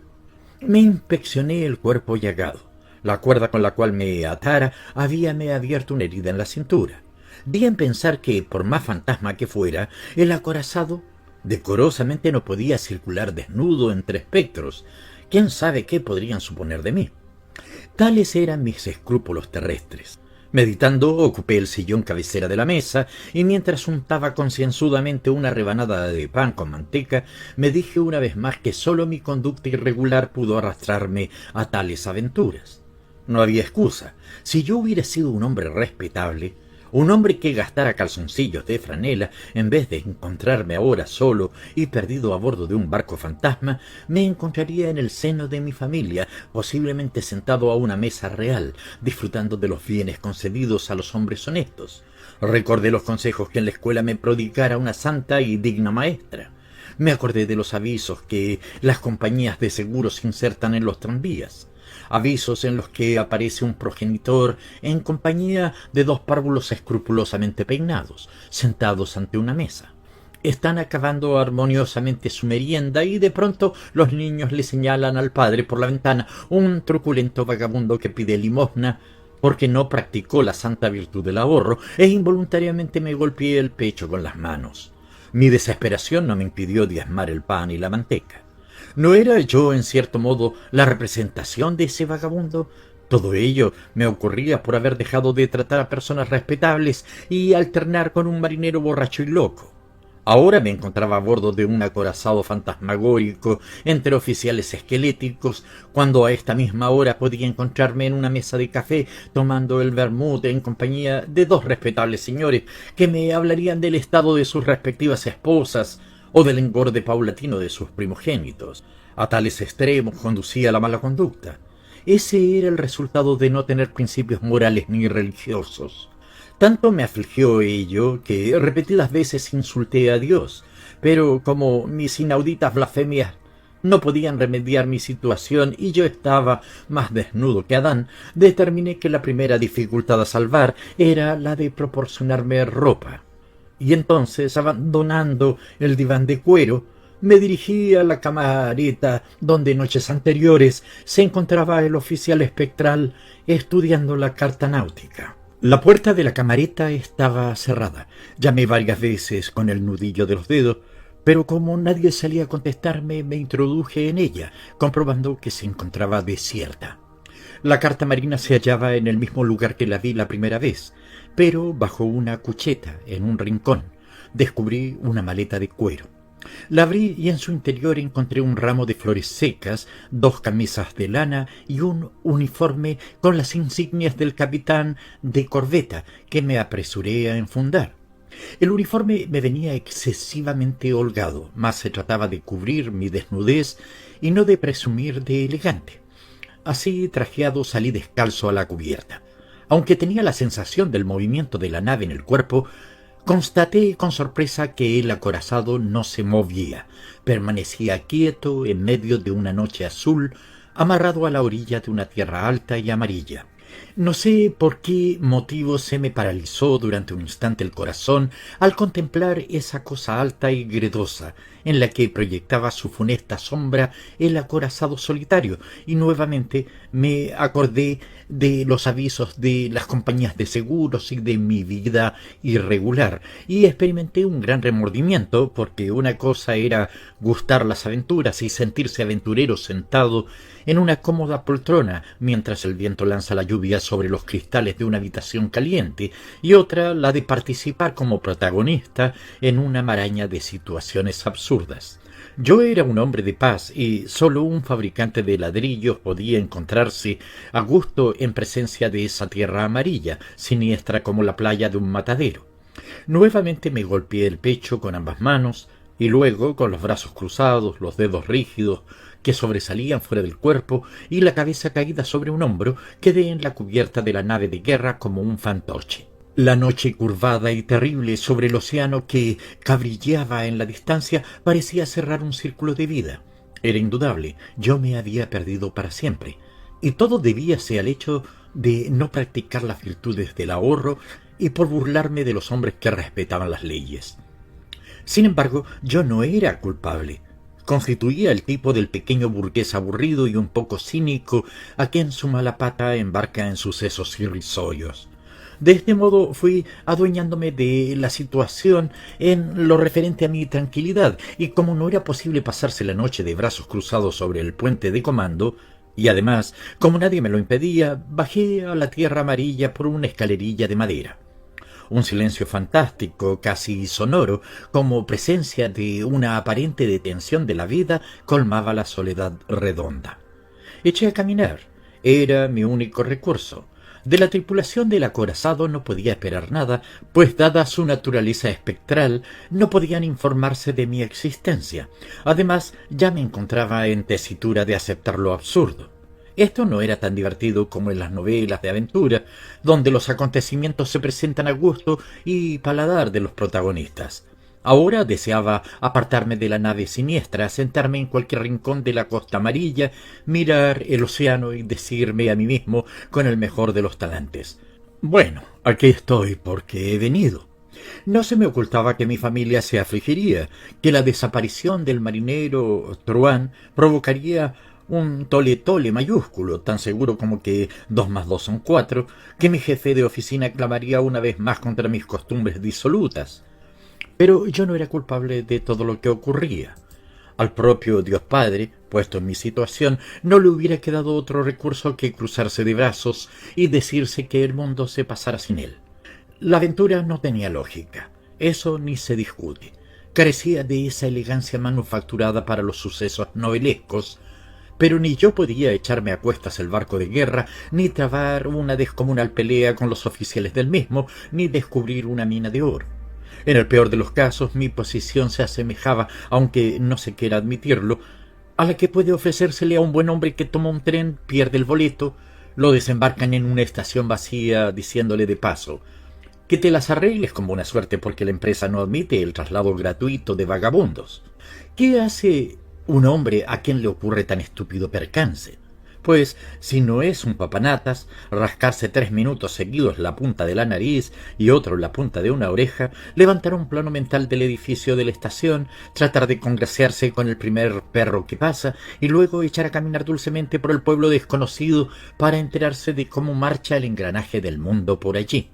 Me inspeccioné el cuerpo llagado. La cuerda con la cual me atara habíame abierto una herida en la cintura. Di en pensar que, por más fantasma que fuera, el acorazado decorosamente no podía circular desnudo entre espectros. ¿Quién sabe qué podrían suponer de mí? Tales eran mis escrúpulos terrestres. Meditando, ocupé el sillón cabecera de la mesa y mientras untaba concienzudamente una rebanada de pan con manteca, me dije una vez más que sólo mi conducta irregular pudo arrastrarme a tales aventuras. No había excusa. Si yo hubiera sido un hombre respetable, Un hombre que gastara calzoncillos de franela en vez de encontrarme ahora solo y perdido a bordo de un barco fantasma, me encontraría en el seno de mi familia, posiblemente sentado a una mesa real, disfrutando de los bienes concedidos a los hombres honestos. Recordé los consejos que en la escuela me prodigara una santa y digna maestra. Me acordé de los avisos que las compañías de seguros insertan en los tranvías. Avisos en los que aparece un progenitor en compañía de dos párvulos escrupulosamente peinados, sentados ante una mesa. Están acabando armoniosamente su merienda y de pronto los niños le señalan al padre por la ventana, un truculento vagabundo que pide limosna porque no practicó la santa virtud del ahorro, e involuntariamente me golpeé el pecho con las manos. Mi desesperación no me impidió diezmar el pan y la manteca. ¿No era yo, en cierto modo, la representación de ese vagabundo? Todo ello me ocurría por haber dejado de tratar a personas respetables y alternar con un marinero borracho y loco. Ahora me encontraba a bordo de un acorazado fantasmagórico entre oficiales esqueléticos, cuando a esta misma hora podía encontrarme en una mesa de café tomando el vermut en compañía de dos respetables señores que me hablarían del estado de sus respectivas esposas o del engorde paulatino de sus primogénitos. A tales extremos conducía la mala conducta. Ese era el resultado de no tener principios morales ni religiosos. Tanto me afligió ello que repetidas veces insulté a Dios, pero como mis inauditas blasfemias no podían remediar mi situación y yo estaba más desnudo que Adán, determiné que la primera dificultad a salvar era la de proporcionarme ropa. Y entonces, abandonando el diván de cuero, me dirigí a la camareta donde noches anteriores se encontraba el oficial espectral estudiando la carta náutica. La puerta de la camareta estaba cerrada. Llamé varias veces con el nudillo de los dedos, pero como nadie salía a contestarme, me introduje en ella, comprobando que se encontraba desierta. La carta marina se hallaba en el mismo lugar que la vi la primera vez, pero bajo una cucheta, en un rincón, descubrí una maleta de cuero. La abrí y en su interior encontré un ramo de flores secas, dos camisas de lana y un uniforme con las insignias del capitán de corbeta que me apresuré a enfundar. El uniforme me venía excesivamente holgado, mas se trataba de cubrir mi desnudez y no de presumir de elegante. Así trajeado salí descalzo a la cubierta. Aunque tenía la sensación del movimiento de la nave en el cuerpo, constaté con sorpresa que el acorazado no se movía. Permanecía quieto en medio de una noche azul, amarrado a la orilla de una tierra alta y amarilla. No sé por qué motivo se me paralizó durante un instante el corazón al contemplar esa cosa alta y gredosa en la que proyectaba su funesta sombra el acorazado solitario, y nuevamente me acordé de los avisos de las compañías de seguros y de mi vida irregular, y experimenté un gran remordimiento, porque una cosa era gustar las aventuras y sentirse aventurero sentado en una cómoda poltrona mientras el viento lanza la lluvia sobre los cristales de una habitación caliente, y otra la de participar como protagonista en una maraña de situaciones absurdas. Yo era un hombre de paz y sólo un fabricante de ladrillos podía encontrarse a gusto en presencia de esa tierra amarilla, siniestra como la playa de un matadero. Nuevamente me golpeé el pecho con ambas manos y luego, con los brazos cruzados, los dedos rígidos que sobresalían fuera del cuerpo y la cabeza caída sobre un hombro, quedé en la cubierta de la nave de guerra como un fantoche. La noche curvada y terrible sobre el océano que cabrilleaba en la distancia parecía cerrar un círculo de vida. Era indudable, yo me había perdido para siempre, y todo debíase al hecho de no practicar las virtudes del ahorro y por burlarme de los hombres que respetaban las leyes. Sin embargo, yo no era culpable. Constituía el tipo del pequeño burgués aburrido y un poco cínico a quien su mala pata embarca en sucesos irrisorios. De este modo fui adueñándome de la situación en lo referente a mi tranquilidad, y como no era posible pasarse la noche de brazos cruzados sobre el puente de comando, y además, como nadie me lo impedía, bajé a la tierra amarilla por una escalerilla de madera. Un silencio fantástico, casi sonoro, como presencia de una aparente detención de la vida, colmaba la soledad redonda. Eché a caminar. Era mi único recurso. De la tripulación del acorazado no podía esperar nada, pues dada su naturaleza espectral, no podían informarse de mi existencia. Además, ya me encontraba en tesitura de aceptar lo absurdo. Esto no era tan divertido como en las novelas de aventura, donde los acontecimientos se presentan a gusto y paladar de los protagonistas. Ahora deseaba apartarme de la nave siniestra, sentarme en cualquier rincón de la costa amarilla, mirar el océano y decirme a mí mismo con el mejor de los talantes: bueno, aquí estoy porque he venido. No se me ocultaba que mi familia se afligiría, que la desaparición del marinero Truán provocaría un tole-tole mayúsculo, tan seguro como que 2 más 2 son 4, que mi jefe de oficina clamaría una vez más contra mis costumbres disolutas. Pero yo no era culpable de todo lo que ocurría. Al propio Dios Padre, puesto en mi situación, no le hubiera quedado otro recurso que cruzarse de brazos y decirse que el mundo se pasara sin él. La aventura no tenía lógica, eso ni se discute. Carecía de esa elegancia manufacturada para los sucesos novelescos, pero ni yo podía echarme a cuestas el barco de guerra, ni trabar una descomunal pelea con los oficiales del mismo, ni descubrir una mina de oro. En el peor de los casos, mi posición se asemejaba, aunque no se quiera admitirlo, a la que puede ofrecérsele a un buen hombre que toma un tren, pierde el boleto, lo desembarcan en una estación vacía diciéndole de paso: que te las arregles con buena suerte porque la empresa no admite el traslado gratuito de vagabundos. ¿Qué hace un hombre a quien le ocurre tan estúpido percance? Pues, si no es un papanatas, rascarse 3 minutos seguidos la punta de la nariz y otro la punta de una oreja, levantar un plano mental del edificio de la estación, tratar de congraciarse con el primer perro que pasa y luego echar a caminar dulcemente por el pueblo desconocido para enterarse de cómo marcha el engranaje del mundo por allí.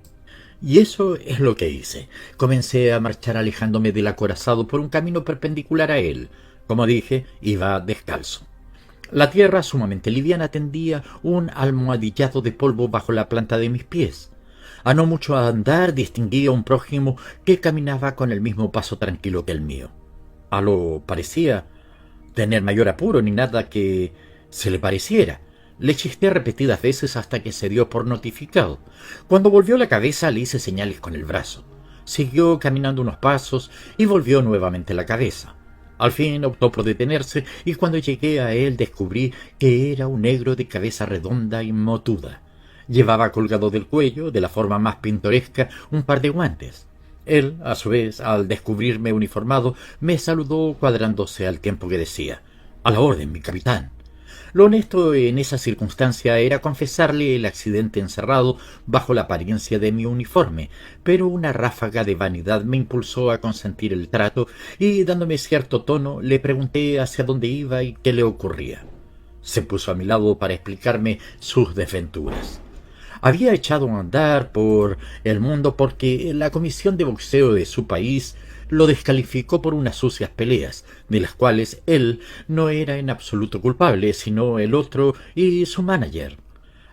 Y eso es lo que hice. Comencé a marchar alejándome del acorazado por un camino perpendicular a él. Como dije, iba descalzo. La tierra, sumamente liviana, tendía un almohadillado de polvo bajo la planta de mis pies. A no mucho andar distinguí a un prójimo que caminaba con el mismo paso tranquilo que el mío. A lo parecía tener mayor apuro ni nada que se le pareciera. Le chisté repetidas veces hasta que se dio por notificado. Cuando volvió la cabeza le hice señales con el brazo. Siguió caminando unos pasos y volvió nuevamente la cabeza. Al fin optó por detenerse y cuando llegué a él descubrí que era un negro de cabeza redonda y motuda. Llevaba colgado del cuello, de la forma más pintoresca, un par de guantes. Él, a su vez, al descubrirme uniformado, me saludó cuadrándose al tiempo que decía: «A la orden, mi capitán». Lo honesto en esa circunstancia era confesarle el accidente encerrado bajo la apariencia de mi uniforme, pero una ráfaga de vanidad me impulsó a consentir el trato y, dándome cierto tono, le pregunté hacia dónde iba y qué le ocurría. Se puso a mi lado para explicarme sus desventuras. Había echado a andar por el mundo porque la comisión de boxeo de su país lo descalificó por unas sucias peleas, de las cuales él no era en absoluto culpable, sino el otro y su manager.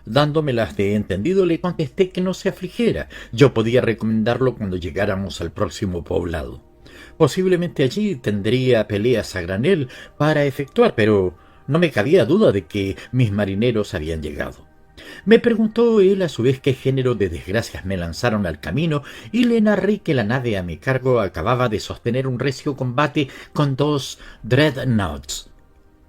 Dándomelas de entendido, le contesté que no se afligiera, yo podía recomendarlo cuando llegáramos al próximo poblado. Posiblemente allí tendría peleas a granel para efectuar, pero no me cabía duda de que mis marineros habían llegado. Me preguntó él a su vez qué género de desgracias me lanzaron al camino y le narré que la nave a mi cargo acababa de sostener un recio combate con 2 dreadnoughts.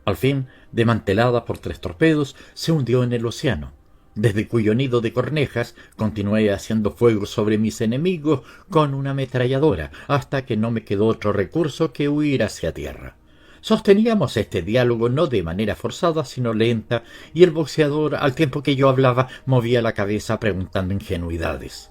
Al fin, desmantelada por 3 torpedos, se hundió en el océano, desde cuyo nido de cornejas continué haciendo fuego sobre mis enemigos con una ametralladora hasta que no me quedó otro recurso que huir hacia tierra. Sosteníamos este diálogo no de manera forzada, sino lenta, y el boxeador, al tiempo que yo hablaba, movía la cabeza preguntando ingenuidades.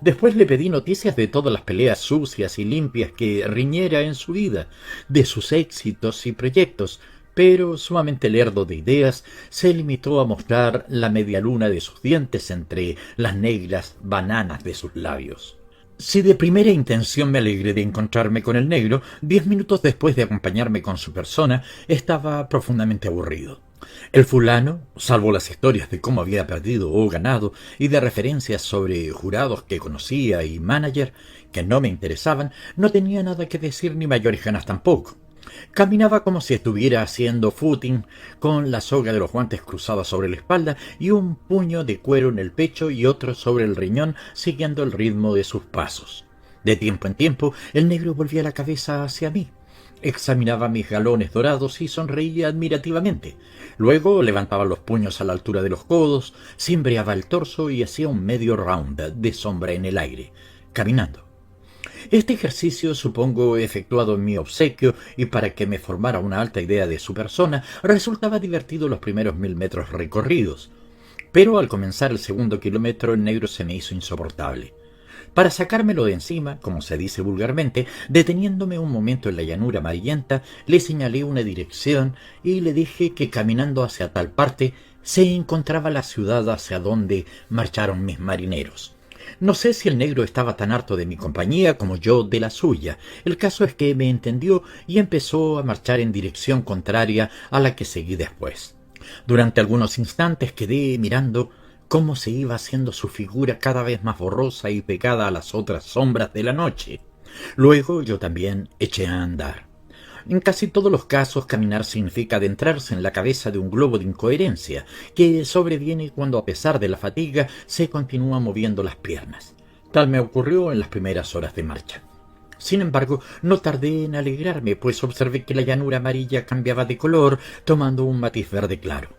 Después le pedí noticias de todas las peleas sucias y limpias que riñera en su vida, de sus éxitos y proyectos, pero, sumamente lerdo de ideas, se limitó a mostrar la media luna de sus dientes entre las negras bananas de sus labios. Si de primera intención me alegré de encontrarme con el negro, 10 minutos después de acompañarme con su persona, estaba profundamente aburrido. El fulano, salvo las historias de cómo había perdido o ganado y de referencias sobre jurados que conocía y manager que no me interesaban, no tenía nada que decir ni mayores ganas tampoco. Caminaba como si estuviera haciendo footing, con la soga de los guantes cruzada sobre la espalda y un puño de cuero en el pecho y otro sobre el riñón, siguiendo el ritmo de sus pasos. De tiempo en tiempo, el negro volvía la cabeza hacia mí. Examinaba mis galones dorados y sonreía admirativamente. Luego levantaba los puños a la altura de los codos, cimbreaba el torso y hacía un medio round de sombra en el aire, caminando. Este ejercicio, supongo, efectuado en mi obsequio y para que me formara una alta idea de su persona, resultaba divertido los primeros 1000 metros recorridos. Pero al comenzar el segundo kilómetro el negro se me hizo insoportable. Para sacármelo de encima, como se dice vulgarmente, deteniéndome un momento en la llanura amarillenta, le señalé una dirección y le dije que caminando hacia tal parte se encontraba la ciudad hacia donde marcharon mis marineros. No sé si el negro estaba tan harto de mi compañía como yo de la suya. El caso es que me entendió y empezó a marchar en dirección contraria a la que seguí después. Durante algunos instantes quedé mirando cómo se iba haciendo su figura cada vez más borrosa y pegada a las otras sombras de la noche. Luego yo también eché a andar. En casi todos los casos, caminar significa adentrarse en la cabeza de un globo de incoherencia que sobreviene cuando, a pesar de la fatiga, se continúa moviendo las piernas. Tal me ocurrió en las primeras horas de marcha. Sin embargo, no tardé en alegrarme, pues observé que la llanura amarilla cambiaba de color, tomando un matiz verde claro.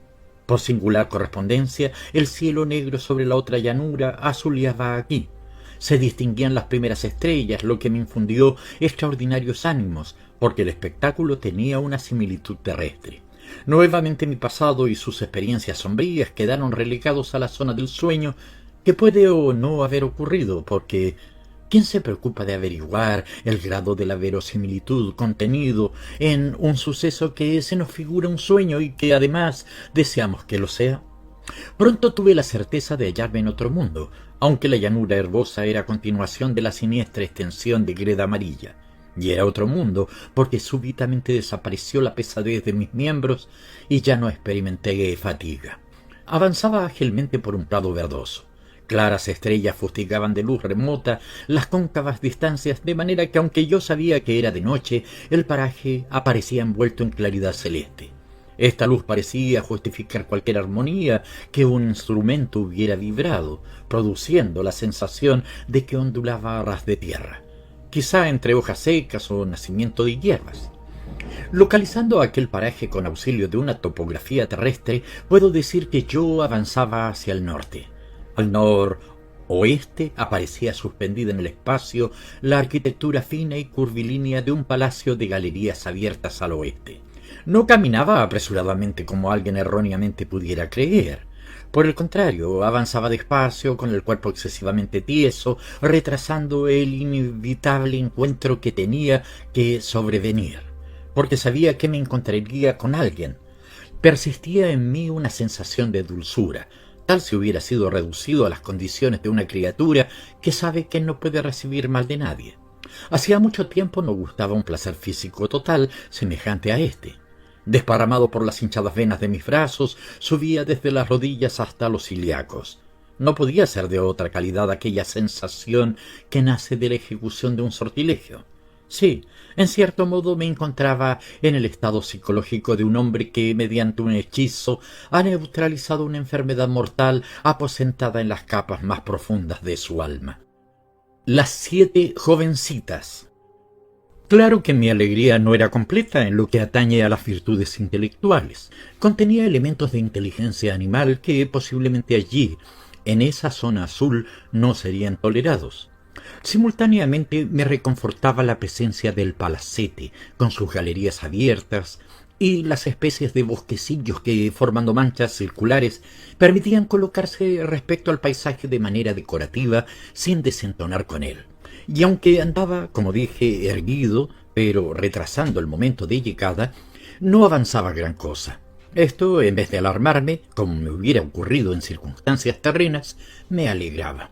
Por singular correspondencia, el cielo negro sobre la otra llanura azuleaba aquí. Se distinguían las primeras estrellas, lo que me infundió extraordinarios ánimos, porque el espectáculo tenía una similitud terrestre. Nuevamente mi pasado y sus experiencias sombrías quedaron relegados a la zona del sueño, que puede o no haber ocurrido, porque ¿quién se preocupa de averiguar el grado de la verosimilitud contenido en un suceso que se nos figura un sueño y que además deseamos que lo sea? Pronto tuve la certeza de hallarme en otro mundo, aunque la llanura herbosa era continuación de la siniestra extensión de greda amarilla. Y era otro mundo, porque súbitamente desapareció la pesadez de mis miembros y ya no experimenté fatiga. Avanzaba ágilmente por un prado verdoso. Claras estrellas fustigaban de luz remota las cóncavas distancias, de manera que aunque yo sabía que era de noche, el paraje aparecía envuelto en claridad celeste. Esta luz parecía justificar cualquier armonía que un instrumento hubiera vibrado, produciendo la sensación de que ondulaba a ras de tierra, quizá entre hojas secas o nacimiento de hierbas. Localizando aquel paraje con auxilio de una topografía terrestre, puedo decir que yo avanzaba hacia el norte. Al noroeste aparecía suspendida en el espacio la arquitectura fina y curvilínea de un palacio de galerías abiertas al oeste. No caminaba apresuradamente como alguien erróneamente pudiera creer. Por el contrario, avanzaba despacio, con el cuerpo excesivamente tieso, retrasando el inevitable encuentro que tenía que sobrevenir, porque sabía que me encontraría con alguien. Persistía en mí una sensación de dulzura, tal si hubiera sido reducido a las condiciones de una criatura que sabe que no puede recibir mal de nadie. Hacía mucho tiempo no gustaba un placer físico total semejante a este. Desparramado por las hinchadas venas de mis brazos, subía desde las rodillas hasta los ilíacos. No podía ser de otra calidad aquella sensación que nace de la ejecución de un sortilegio. Sí, en cierto modo me encontraba en el estado psicológico de un hombre que, mediante un hechizo, ha neutralizado una enfermedad mortal aposentada en las capas más profundas de su alma. Las 7 jovencitas. Claro que mi alegría no era completa en lo que atañe a las virtudes intelectuales. Contenía elementos de inteligencia animal que posiblemente allí, en esa zona azul, no serían tolerados. Simultáneamente me reconfortaba la presencia del palacete, con sus galerías abiertas, y las especies de bosquecillos que, formando manchas circulares, permitían colocarse respecto al paisaje de manera decorativa sin desentonar con él. Y aunque andaba, como dije, erguido, pero retrasando el momento de llegada, no avanzaba gran cosa. Esto, en vez de alarmarme, como me hubiera ocurrido en circunstancias terrenas, me alegraba.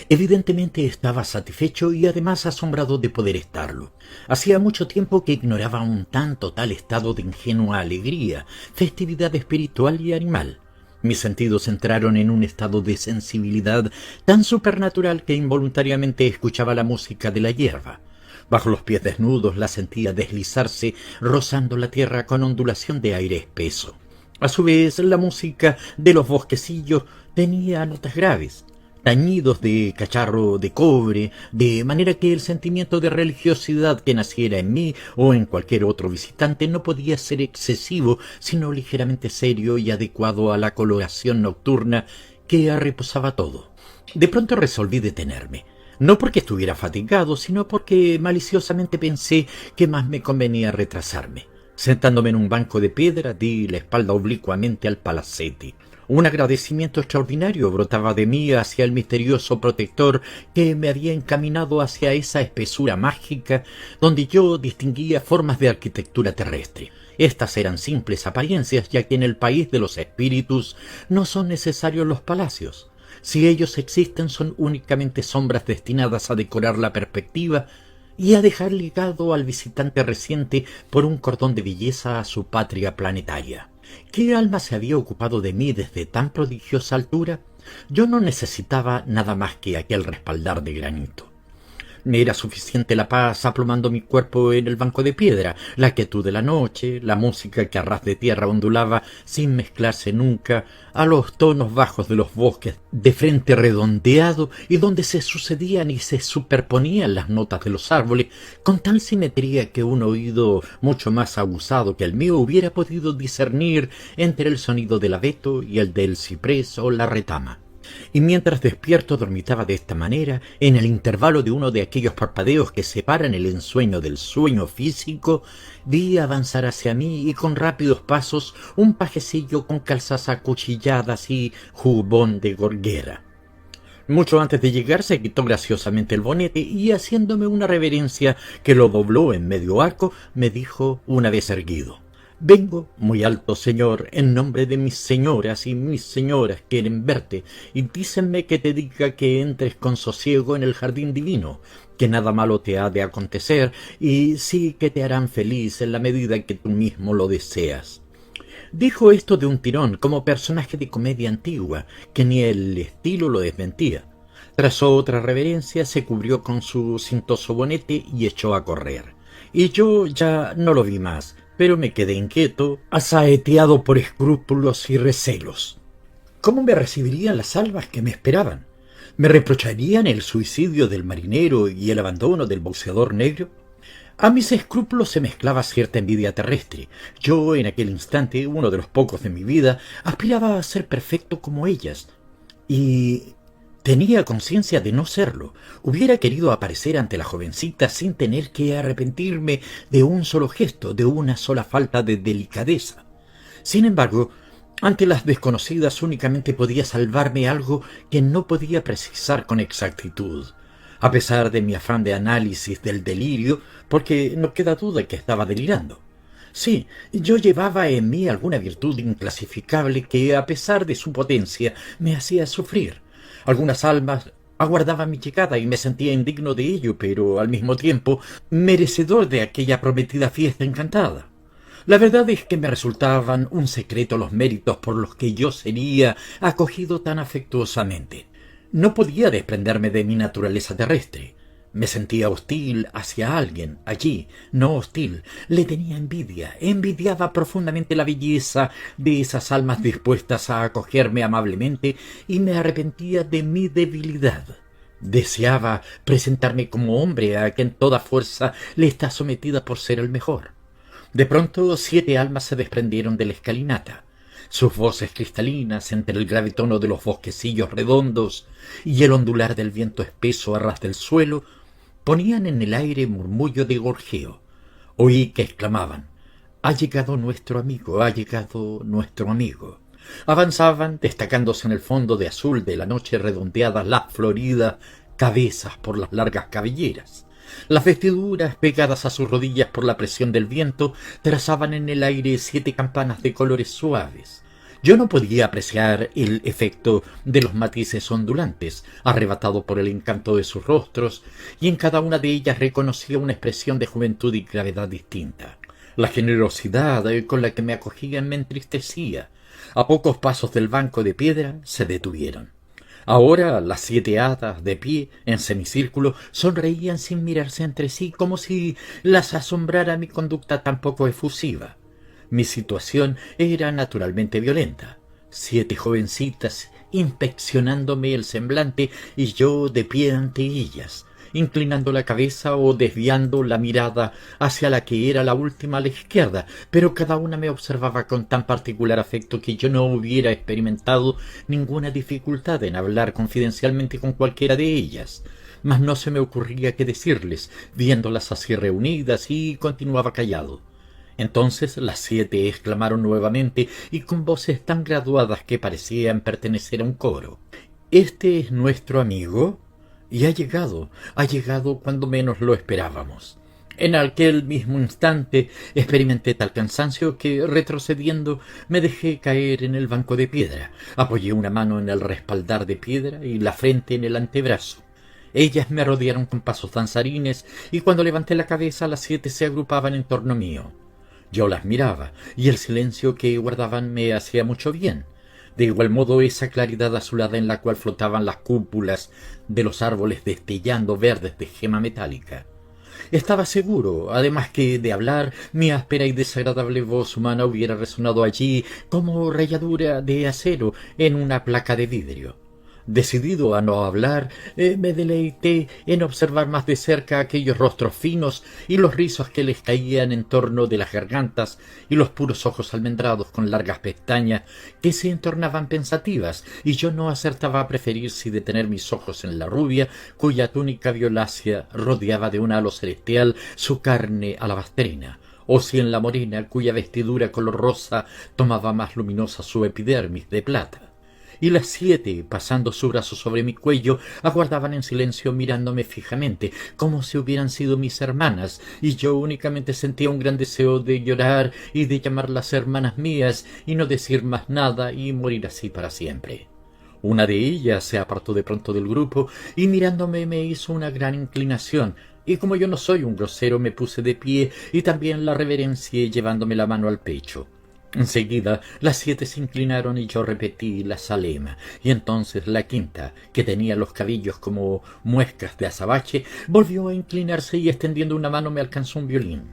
Evidentemente estaba satisfecho y además asombrado de poder estarlo. Hacía mucho tiempo que ignoraba un tan total estado de ingenua alegría, festividad espiritual y animal. Mis sentidos entraron en un estado de sensibilidad tan supernatural que involuntariamente escuchaba la música de la hierba. Bajo los pies desnudos la sentía deslizarse, rozando la tierra con ondulación de aire espeso. A su vez, la música de los bosquecillos tenía notas graves, tañidos de cacharro de cobre, de manera que el sentimiento de religiosidad que naciera en mí o en cualquier otro visitante no podía ser excesivo, sino ligeramente serio y adecuado a la coloración nocturna que arreposaba todo. De pronto resolví detenerme, no porque estuviera fatigado, sino porque maliciosamente pensé que más me convenía retrasarme. Sentándome en un banco de piedra, di la espalda oblicuamente al palacete. Un agradecimiento extraordinario brotaba de mí hacia el misterioso protector que me había encaminado hacia esa espesura mágica donde yo distinguía formas de arquitectura terrestre. Estas eran simples apariencias, ya que en el país de los espíritus no son necesarios los palacios. Si ellos existen, son únicamente sombras destinadas a decorar la perspectiva y a dejar ligado al visitante reciente por un cordón de belleza a su patria planetaria. ¿Qué alma se había ocupado de mí desde tan prodigiosa altura? Yo no necesitaba nada más que aquel respaldar de granito. Me era suficiente la paz aplomando mi cuerpo en el banco de piedra, la quietud de la noche, la música que a ras de tierra ondulaba sin mezclarse nunca a los tonos bajos de los bosques de frente redondeado y donde se sucedían y se superponían las notas de los árboles con tal simetría que un oído mucho más aguzado que el mío hubiera podido discernir entre el sonido del abeto y el del ciprés o la retama. Y mientras despierto dormitaba de esta manera, en el intervalo de uno de aquellos parpadeos que separan el ensueño del sueño físico, vi avanzar hacia mí y con rápidos pasos un pajecillo con calzas acuchilladas y jubón de gorguera. Mucho antes de llegar se quitó graciosamente el bonete y, haciéndome una reverencia que lo dobló en medio arco, me dijo una vez erguido: «Vengo, muy alto señor, en nombre de mis señoras, y mis señoras quieren verte, y dícenme que te diga que entres con sosiego en el jardín divino, que nada malo te ha de acontecer, y sí que te harán feliz en la medida que tú mismo lo deseas». Dijo esto de un tirón, como personaje de comedia antigua, que ni el estilo lo desmentía. Tras otra reverencia, se cubrió con su cintoso bonete y echó a correr. Y yo ya no lo vi más, pero me quedé inquieto, asaeteado por escrúpulos y recelos. ¿Cómo me recibirían las almas que me esperaban? ¿Me reprocharían el suicidio del marinero y el abandono del boxeador negro? A mis escrúpulos se mezclaba cierta envidia terrestre. Yo, en aquel instante, uno de los pocos de mi vida, aspiraba a ser perfecto como ellas. Y tenía conciencia de no serlo. Hubiera querido aparecer ante la jovencita sin tener que arrepentirme de un solo gesto, de una sola falta de delicadeza. Sin embargo, ante las desconocidas únicamente podía salvarme algo que no podía precisar con exactitud. A pesar de mi afán de análisis del delirio, porque no queda duda que estaba delirando. Sí, yo llevaba en mí alguna virtud inclasificable que, a pesar de su potencia, me hacía sufrir. Algunas almas aguardaban mi llegada y me sentía indigno de ello, pero al mismo tiempo merecedor de aquella prometida fiesta encantada. La verdad es que me resultaban un secreto los méritos por los que yo sería acogido tan afectuosamente. No podía desprenderme de mi naturaleza terrestre. Me sentía hostil hacia alguien allí, no hostil. Le tenía envidia, envidiaba profundamente la belleza de esas almas dispuestas a acogerme amablemente y me arrepentía de mi debilidad. Deseaba presentarme como hombre a quien toda fuerza le está sometida por ser el mejor. De pronto 7 almas se desprendieron de la escalinata. Sus voces cristalinas entre el grave tono de los bosquecillos redondos y el ondular del viento espeso a ras del suelo ponían en el aire murmullo de gorjeo. Oí que exclamaban: «Ha llegado nuestro amigo, ha llegado nuestro amigo». Avanzaban, destacándose en el fondo de azul de la noche redondeadas las floridas cabezas por las largas cabelleras. Las vestiduras, pegadas a sus rodillas por la presión del viento, trazaban en el aire 7 campanas de colores suaves. Yo no podía apreciar el efecto de los matices ondulantes, arrebatado por el encanto de sus rostros, y en cada una de ellas reconocía una expresión de juventud y gravedad distinta. La generosidad con la que me acogían me entristecía. A pocos pasos del banco de piedra se detuvieron. Ahora las 7 hadas, de pie, en semicírculo, sonreían sin mirarse entre sí, como si las asombrara mi conducta tan poco efusiva. Mi situación era naturalmente violenta. 7 jovencitas inspeccionándome el semblante y yo de pie ante ellas, inclinando la cabeza o desviando la mirada hacia la que era la última a la izquierda, pero cada una me observaba con tan particular afecto que yo no hubiera experimentado ninguna dificultad en hablar confidencialmente con cualquiera de ellas. Mas no se me ocurría qué decirles, viéndolas así reunidas, y continuaba callado. Entonces las 7 exclamaron nuevamente y con voces tan graduadas que parecían pertenecer a un coro: «¿Este es nuestro amigo?» Y ha llegado cuando menos lo esperábamos. En aquel mismo instante experimenté tal cansancio que, retrocediendo, me dejé caer en el banco de piedra. Apoyé una mano en el respaldar de piedra y la frente en el antebrazo. Ellas me rodearon con pasos danzarines y cuando levanté la cabeza las 7 se agrupaban en torno mío. Yo las miraba y el silencio que guardaban me hacía mucho bien. De igual modo esa claridad azulada en la cual flotaban las cúpulas de los árboles destellando verdes de gema metálica. Estaba seguro, además, que de hablar mi áspera y desagradable voz humana hubiera resonado allí como ralladura de acero en una placa de vidrio. Decidido a no hablar, me deleité en observar más de cerca aquellos rostros finos y los rizos que les caían en torno de las gargantas y los puros ojos almendrados con largas pestañas que se entornaban pensativas, y yo no acertaba a preferir si detener mis ojos en la rubia, cuya túnica violácea rodeaba de un halo celestial su carne alabastrina, o si en la morena, cuya vestidura color rosa tomaba más luminosa su epidermis de plata. Y las 7, pasando su brazo sobre mi cuello, aguardaban en silencio mirándome fijamente, como si hubieran sido mis hermanas, y yo únicamente sentía un gran deseo de llorar y de llamarlas hermanas mías, y no decir más nada, y morir así para siempre. Una de ellas se apartó de pronto del grupo, y mirándome me hizo una gran inclinación, y como yo no soy un grosero, me puse de pie, y también la reverencié llevándome la mano al pecho. Enseguida las 7 se inclinaron y yo repetí la salema, y entonces la 5ª, que tenía los cabellos como muescas de azabache, volvió a inclinarse y extendiendo una mano me alcanzó un violín.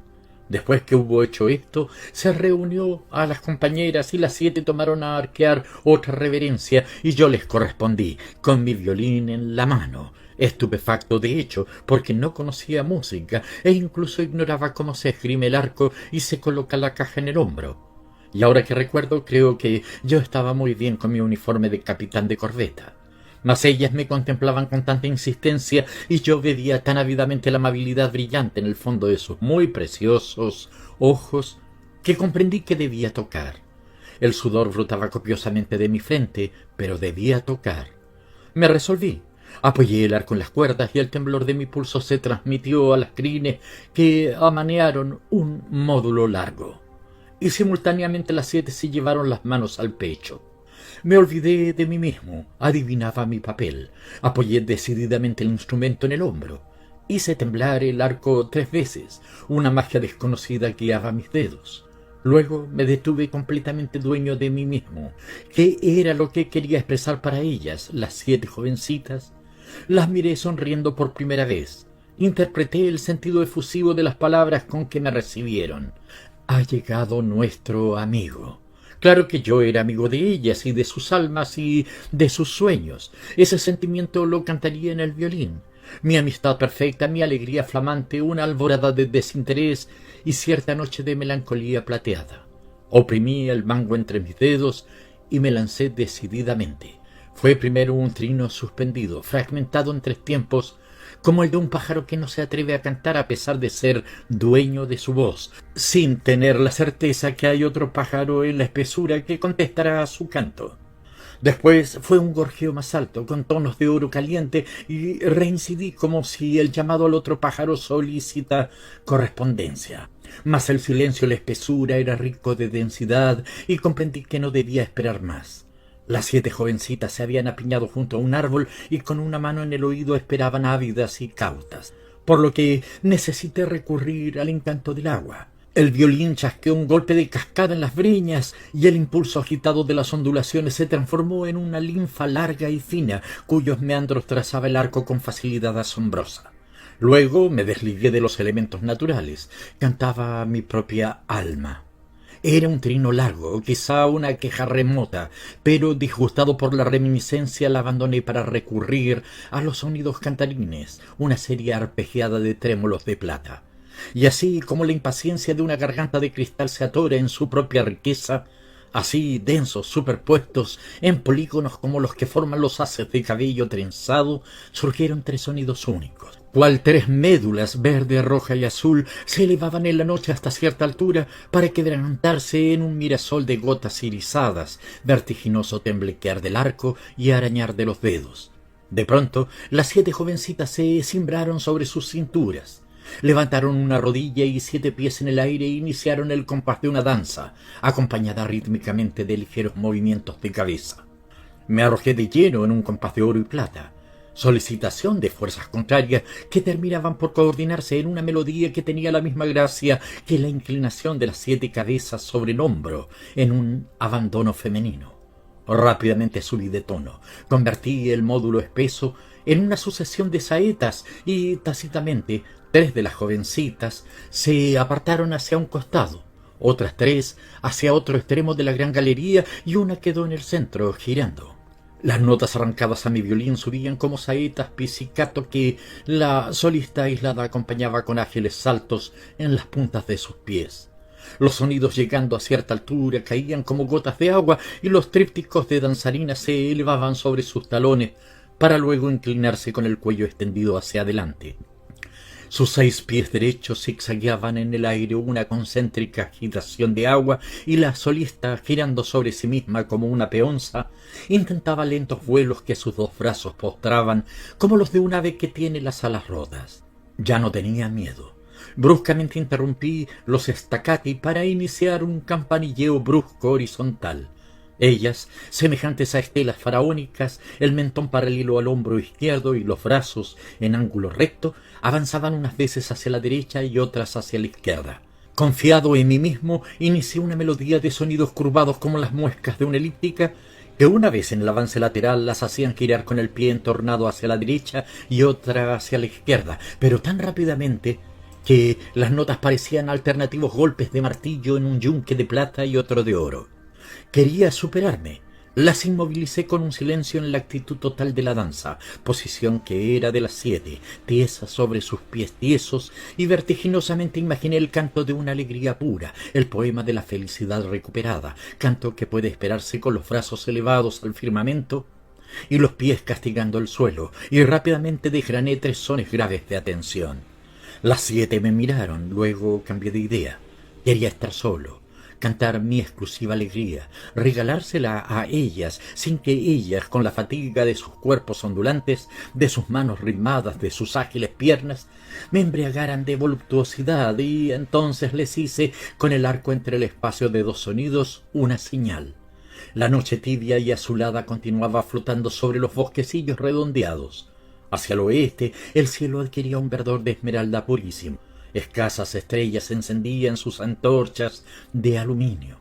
Después que hubo hecho esto, se reunió a las compañeras y las 7 tomaron a arquear otra reverencia y yo les correspondí, con mi violín en la mano, estupefacto de hecho, porque no conocía música e incluso ignoraba cómo se esgrime el arco y se coloca la caja en el hombro. Y ahora que recuerdo, creo que yo estaba muy bien con mi uniforme de capitán de corbeta. Mas ellas me contemplaban con tanta insistencia y yo veía tan ávidamente la amabilidad brillante en el fondo de sus muy preciosos ojos que comprendí que debía tocar. El sudor brotaba copiosamente de mi frente, pero debía tocar. Me resolví. Apoyé el arco en las cuerdas y el temblor de mi pulso se transmitió a las crines que amanearon un módulo largo. Y simultáneamente las 7 se llevaron las manos al pecho. Me olvidé de mí mismo, adivinaba mi papel, apoyé decididamente el instrumento en el hombro, hice temblar el arco 3 veces, una magia desconocida guiaba mis dedos. Luego me detuve completamente dueño de mí mismo. ¿Qué era lo que quería expresar para ellas, las 7 jovencitas? Las miré sonriendo por primera vez. Interpreté el sentido efusivo de las palabras con que me recibieron. Ha llegado nuestro amigo. Claro que yo era amigo de ellas y de sus almas y de sus sueños. Ese sentimiento lo cantaría en el violín. Mi amistad perfecta, mi alegría flamante, una alborada de desinterés y cierta noche de melancolía plateada. Oprimí el mango entre mis dedos y me lancé decididamente. Fue primero un trino suspendido, fragmentado en 3 tiempos, como el de un pájaro que no se atreve a cantar a pesar de ser dueño de su voz, sin tener la certeza que hay otro pájaro en la espesura que contestará a su canto. Después fue un gorjeo más alto, con tonos de oro caliente, y reincidí como si el llamado al otro pájaro solicita correspondencia. Mas el silencio y la espesura era rico de densidad, y comprendí que no debía esperar más. Las 7 jovencitas se habían apiñado junto a un árbol y con una mano en el oído esperaban ávidas y cautas, por lo que necesité recurrir al encanto del agua. El violín chasqueó un golpe de cascada en las breñas y el impulso agitado de las ondulaciones se transformó en una linfa larga y fina, cuyos meandros trazaba el arco con facilidad asombrosa. Luego me desligué de los elementos naturales. Cantaba mi propia alma. Era un trino largo, quizá una queja remota, pero disgustado por la reminiscencia la abandoné para recurrir a los sonidos cantarines, una serie arpegiada de trémolos de plata. Y así como la impaciencia de una garganta de cristal se atora en su propia riqueza, así densos, superpuestos, en polígonos como los que forman los haces de cabello trenzado, surgieron tres sonidos únicos, cual tres médulas verde, roja y azul se elevaban en la noche hasta cierta altura para quebrantarse en un mirasol de gotas irisadas, vertiginoso temblequear del arco y arañar de los dedos. De pronto, las 7 jovencitas se cimbraron sobre sus cinturas. Levantaron una rodilla y 7 pies en el aire e iniciaron el compás de una danza, acompañada rítmicamente de ligeros movimientos de cabeza. Me arrojé de lleno en un compás de oro y plata, solicitación de fuerzas contrarias que terminaban por coordinarse en una melodía que tenía la misma gracia que la inclinación de las 7 cabezas sobre el hombro en un abandono femenino. Rápidamente subí de tono, convertí el módulo espeso en una sucesión de saetas y tácitamente 3 de las jovencitas se apartaron hacia un costado, otras 3 hacia otro extremo de la gran galería y una quedó en el centro, girando. Las notas arrancadas a mi violín subían como saetas pizzicato que la solista aislada acompañaba con ágiles saltos en las puntas de sus pies. Los sonidos, llegando a cierta altura, caían como gotas de agua y los trípticos de danzarinas se elevaban sobre sus talones para luego inclinarse con el cuello extendido hacia adelante. Sus 6 pies derechos zigzagueaban en el aire una concéntrica agitación de agua y la solista, girando sobre sí misma como una peonza, intentaba lentos vuelos que sus 2 brazos postraban como los de un ave que tiene las alas rotas. Ya no tenía miedo. Bruscamente interrumpí los staccati para iniciar un campanilleo brusco horizontal. Ellas, semejantes a estelas faraónicas, el mentón paralelo al hombro izquierdo y los brazos en ángulo recto, avanzaban unas veces hacia la derecha y otras hacia la izquierda. Confiado en mí mismo, inicié una melodía de sonidos curvados como las muescas de una elíptica, que una vez en el avance lateral las hacían girar con el pie entornado hacia la derecha y otra hacia la izquierda, pero tan rápidamente que las notas parecían alternativos golpes de martillo en un yunque de plata y otro de oro. Quería superarme. Las inmovilicé con un silencio en la actitud total de la danza, posición que era de las 7, tiesas sobre sus pies tiesos, y vertiginosamente imaginé el canto de una alegría pura, el poema de la felicidad recuperada, canto que puede esperarse con los brazos elevados al firmamento y los pies castigando el suelo, y rápidamente desgrané 3 sones graves de atención. Las 7 me miraron, luego cambié de idea. Quería estar solo, cantar mi exclusiva alegría, regalársela a ellas, sin que ellas, con la fatiga de sus cuerpos ondulantes, de sus manos ritmadas, de sus ágiles piernas, me embriagaran de voluptuosidad, y entonces les hice, con el arco entre el espacio de 2 sonidos, una señal. La noche tibia y azulada continuaba flotando sobre los bosquecillos redondeados. Hacia el oeste, el cielo adquiría un verdor de esmeralda purísimo. Escasas estrellas encendían sus antorchas de aluminio.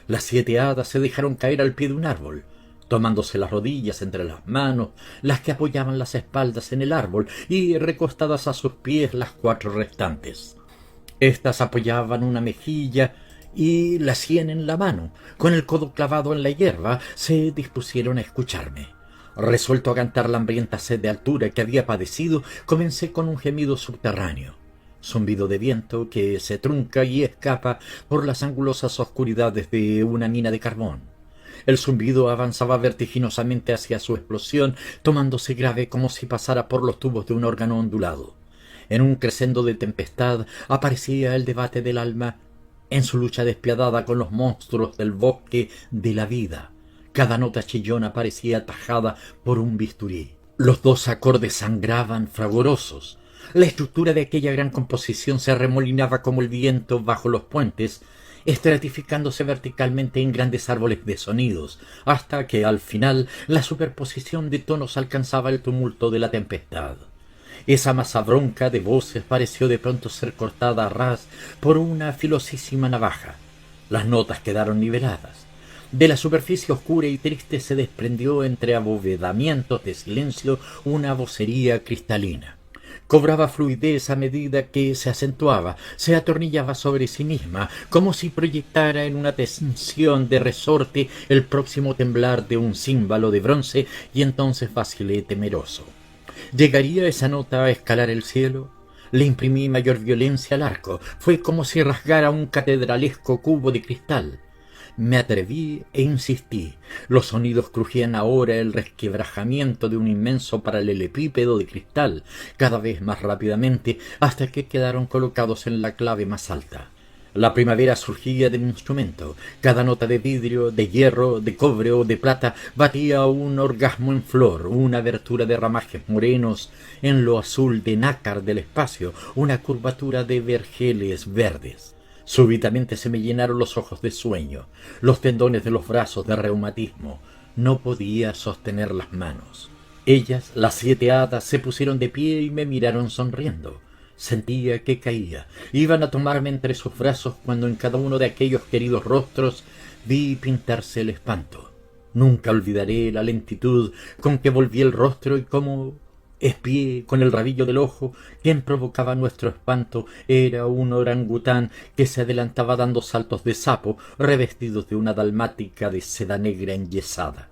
Las 7 hadas se dejaron caer al pie de un árbol, tomándose las rodillas entre las manos, las que apoyaban las espaldas en el árbol, y recostadas a sus pies las 4 restantes. Estas apoyaban una mejilla y la sien en la mano. Con el codo clavado en la hierba, se dispusieron a escucharme. Resuelto a cantar la hambrienta sed de altura que había padecido, comencé con un gemido subterráneo. Zumbido de viento que se trunca y escapa por las angulosas oscuridades de una mina de carbón. El zumbido avanzaba vertiginosamente hacia su explosión, tomándose grave como si pasara por los tubos de un órgano ondulado. En un crescendo de tempestad aparecía el debate del alma en su lucha despiadada con los monstruos del bosque de la vida. Cada nota chillona parecía atajada por un bisturí. Los 2 acordes sangraban fragorosos. La estructura de aquella gran composición se arremolinaba como el viento bajo los puentes, estratificándose verticalmente en grandes árboles de sonidos, hasta que al final la superposición de tonos alcanzaba el tumulto de la tempestad. Esa masa bronca de voces pareció de pronto ser cortada a ras por una filosísima navaja. Las notas quedaron niveladas. De la superficie oscura y triste se desprendió entre abovedamientos de silencio una vocería cristalina. Cobraba fluidez a medida que se acentuaba, se atornillaba sobre sí misma, como si proyectara en una tensión de resorte el próximo temblar de un címbalo de bronce, y entonces vacilé temeroso. ¿Llegaría esa nota a escalar el cielo? Le imprimí mayor violencia al arco. Fue como si rasgara un catedralesco cubo de cristal. Me atreví e insistí. Los sonidos crujían ahora el resquebrajamiento de un inmenso paralelepípedo de cristal, cada vez más rápidamente, hasta que quedaron colocados en la clave más alta. La primavera surgía del instrumento. Cada nota de vidrio, de hierro, de cobre o de plata batía un orgasmo en flor, una abertura de ramajes morenos en lo azul de nácar del espacio, una curvatura de vergeles verdes. Súbitamente se me llenaron los ojos de sueño, los tendones de los brazos de reumatismo. No podía sostener las manos. Ellas, las 7 hadas, se pusieron de pie y me miraron sonriendo. Sentía que caía. Iban a tomarme entre sus brazos cuando en cada uno de aquellos queridos rostros vi pintarse el espanto. Nunca olvidaré la lentitud con que volví el rostro y cómo espié con el rabillo del ojo. Quien provocaba nuestro espanto era un orangután que se adelantaba dando saltos de sapo, revestidos de una dalmática de seda negra enyesada.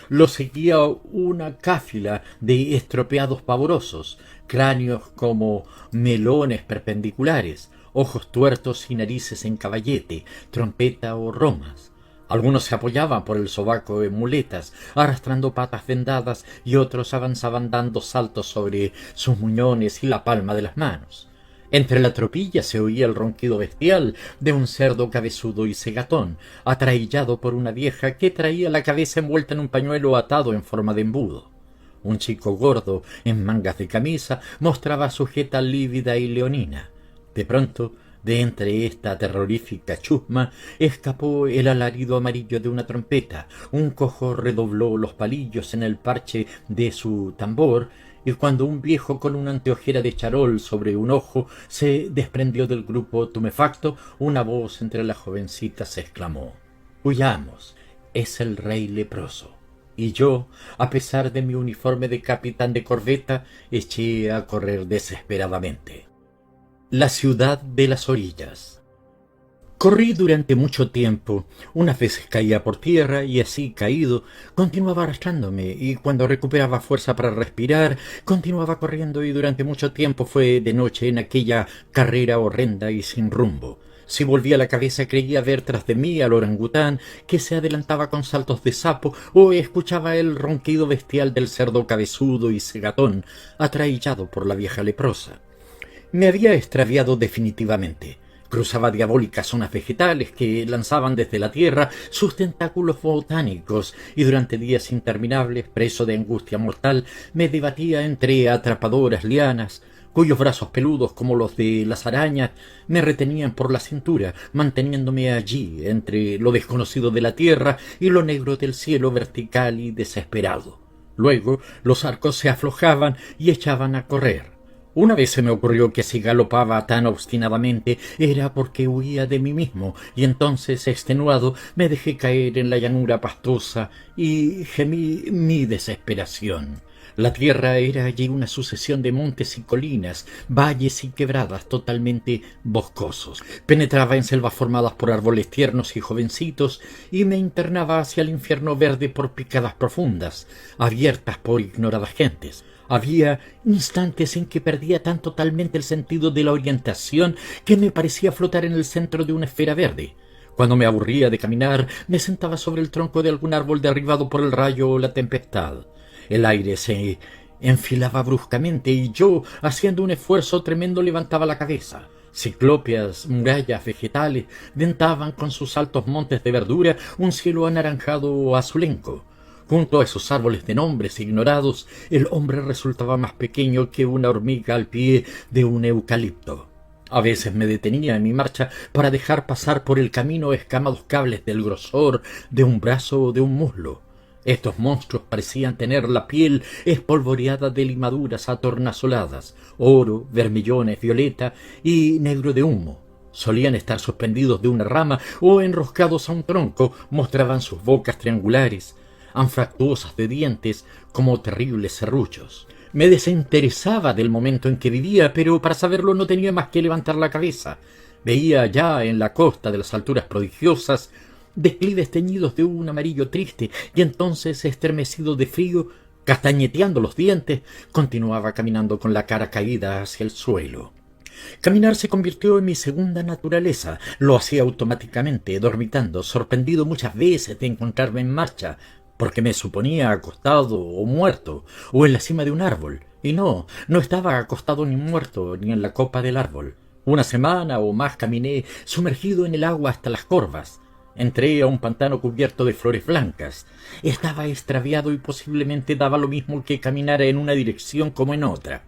Lo seguía una cáfila de estropeados pavorosos, cráneos como melones perpendiculares, ojos tuertos y narices en caballete, trompeta o romas. Algunos se apoyaban por el sobaco en muletas, arrastrando patas vendadas, y otros avanzaban dando saltos sobre sus muñones y la palma de las manos. Entre la tropilla se oía el ronquido bestial de un cerdo cabezudo y segatón, atraillado por una vieja que traía la cabeza envuelta en un pañuelo atado en forma de embudo. Un chico gordo, en mangas de camisa, mostraba su jeta lívida y leonina. De pronto, de entre esta terrorífica chusma, escapó el alarido amarillo de una trompeta. Un cojo redobló los palillos en el parche de su tambor, y cuando un viejo con una anteojera de charol sobre un ojo se desprendió del grupo tumefacto, una voz entre las jovencitas exclamó: «Huyamos, es el rey leproso». Y yo, a pesar de mi uniforme de capitán de corbeta, eché a correr desesperadamente. La ciudad de las orillas. Corrí durante mucho tiempo. Unas veces caía por tierra y así caído continuaba arrastrándome, y cuando recuperaba fuerza para respirar continuaba corriendo, y durante mucho tiempo fue de noche en aquella carrera horrenda y sin rumbo. Si volvía la cabeza creía ver tras de mí al orangután que se adelantaba con saltos de sapo, o escuchaba el ronquido bestial del cerdo cabezudo y segatón, atraillado por la vieja leprosa. Me había extraviado definitivamente. Cruzaba diabólicas zonas vegetales que lanzaban desde la tierra sus tentáculos botánicos, y durante días interminables, preso de angustia mortal, me debatía entre atrapadoras lianas, cuyos brazos peludos como los de las arañas me retenían por la cintura, manteniéndome allí entre lo desconocido de la tierra y lo negro del cielo, vertical y desesperado. Luego los arcos se aflojaban y echaban a correr. Una vez se me ocurrió que si galopaba tan obstinadamente era porque huía de mí mismo, y entonces, extenuado, me dejé caer en la llanura pastosa y gemí mi desesperación. La tierra era allí una sucesión de montes y colinas, valles y quebradas totalmente boscosos. Penetraba en selvas formadas por árboles tiernos y jovencitos, y me internaba hacia el infierno verde por picadas profundas, abiertas por ignoradas gentes. Había instantes en que perdía tan totalmente el sentido de la orientación que me parecía flotar en el centro de una esfera verde. Cuando me aburría de caminar, me sentaba sobre el tronco de algún árbol derribado por el rayo o la tempestad. El aire se enfilaba bruscamente y yo, haciendo un esfuerzo tremendo, levantaba la cabeza. Ciclópeas, murallas vegetales dentaban con sus altos montes de verdura un cielo anaranjado o azulenco. Junto a esos árboles de nombres ignorados, el hombre resultaba más pequeño que una hormiga al pie de un eucalipto. A veces me detenía en mi marcha para dejar pasar por el camino escamados cables del grosor de un brazo o de un muslo. Estos monstruos parecían tener la piel espolvoreada de limaduras atornasoladas, oro, vermillones, violeta y negro de humo. Solían estar suspendidos de una rama o enroscados a un tronco, mostraban sus bocas triangulares, anfractuosas de dientes, como terribles serruchos. Me desinteresaba del momento en que vivía, pero para saberlo no tenía más que levantar la cabeza. Veía allá en la costa de las alturas prodigiosas declives teñidos de un amarillo triste, y entonces, estremecido de frío, castañeteando los dientes, continuaba caminando con la cara caída hacia el suelo. Caminar se convirtió en mi segunda naturaleza. Lo hacía automáticamente, dormitando, sorprendido muchas veces de encontrarme en marcha, porque me suponía acostado o muerto, o en la cima de un árbol. Y no estaba acostado ni muerto, ni en la copa del árbol. Una semana o más caminé sumergido en el agua hasta las corvas. Entré a un pantano cubierto de flores blancas. Estaba extraviado y posiblemente daba lo mismo que caminara en una dirección como en otra.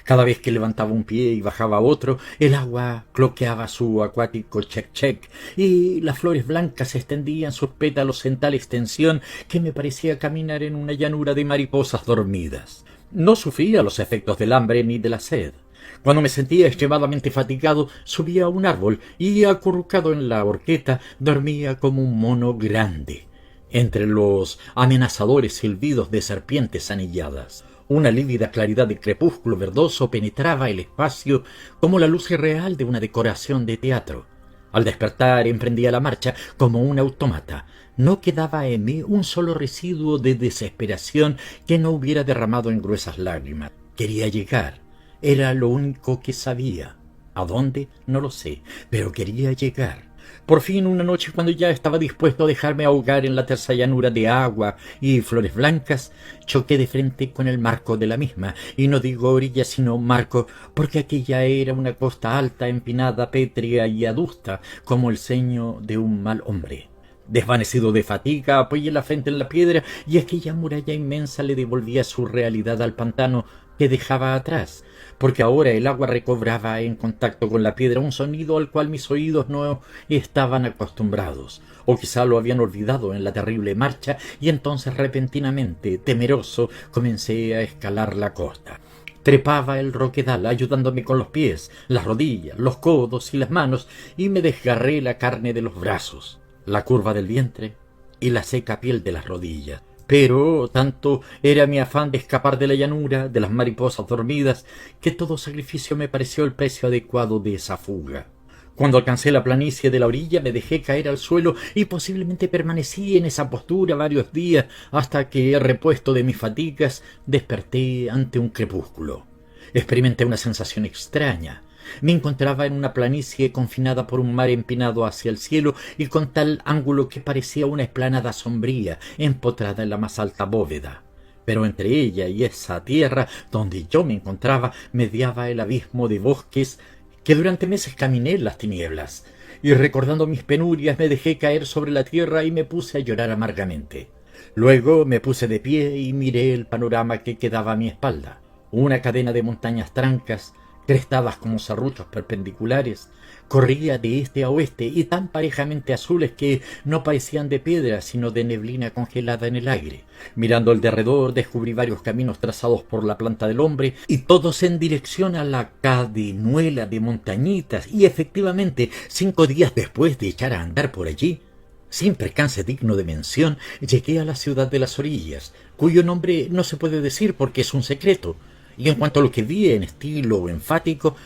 Cada vez que levantaba un pie y bajaba otro, el agua cloqueaba su acuático chec-chec, y las flores blancas extendían sus pétalos en tal extensión que me parecía caminar en una llanura de mariposas dormidas. No sufría los efectos del hambre ni de la sed. Cuando me sentía extremadamente fatigado, subía a un árbol y, acurrucado en la horqueta, dormía como un mono grande, entre los amenazadores silbidos de serpientes anilladas. Una lívida claridad de crepúsculo verdoso penetraba el espacio como la luz irreal de una decoración de teatro. Al despertar emprendía la marcha como un autómata. No quedaba en mí un solo residuo de desesperación que no hubiera derramado en gruesas lágrimas. Quería llegar. Era lo único que sabía. ¿A dónde? No lo sé, pero quería llegar. Por fin, una noche, cuando ya estaba dispuesto a dejarme ahogar en la tersa llanura de agua y flores blancas, choqué de frente con el marco de la misma, y no digo orilla sino marco, porque aquella era una costa alta, empinada, pétrea y adusta, como el ceño de un mal hombre. Desvanecido de fatiga, apoyé la frente en la piedra, y aquella muralla inmensa le devolvía su realidad al pantano que dejaba atrás, porque ahora el agua recobraba en contacto con la piedra un sonido al cual mis oídos no estaban acostumbrados, o quizá lo habían olvidado en la terrible marcha, y entonces repentinamente, temeroso, comencé a escalar la costa. Trepaba el roquedal, ayudándome con los pies, las rodillas, los codos y las manos, y me desgarré la carne de los brazos, la curva del vientre y la seca piel de las rodillas. Pero tanto era mi afán de escapar de la llanura, de las mariposas dormidas, que todo sacrificio me pareció el precio adecuado de esa fuga. Cuando alcancé la planicie de la orilla, me dejé caer al suelo y posiblemente permanecí en esa postura varios días hasta que, repuesto de mis fatigas, desperté ante un crepúsculo. Experimenté una sensación extraña. Me encontraba en una planicie confinada por un mar empinado hacia el cielo y con tal ángulo que parecía una explanada sombría empotrada en la más alta bóveda. Pero entre ella y esa tierra donde yo me encontraba mediaba el abismo de bosques que durante meses caminé en las tinieblas, y recordando mis penurias me dejé caer sobre la tierra y me puse a llorar amargamente. Luego me puse de pie y miré el panorama que quedaba a mi espalda. Una cadena de montañas trancas, crestadas como serruchos perpendiculares, corría de este a oeste y tan parejamente azules que no parecían de piedra sino de neblina congelada en el aire. Mirando al derredor descubrí varios caminos trazados por la planta del hombre y todos en dirección a la cadenuela de montañitas, y efectivamente 5 días después de echar a andar por allí, sin percance digno de mención, llegué a la ciudad de las orillas, cuyo nombre no se puede decir porque es un secreto. Y en cuanto a lo que vi en estilo enfático,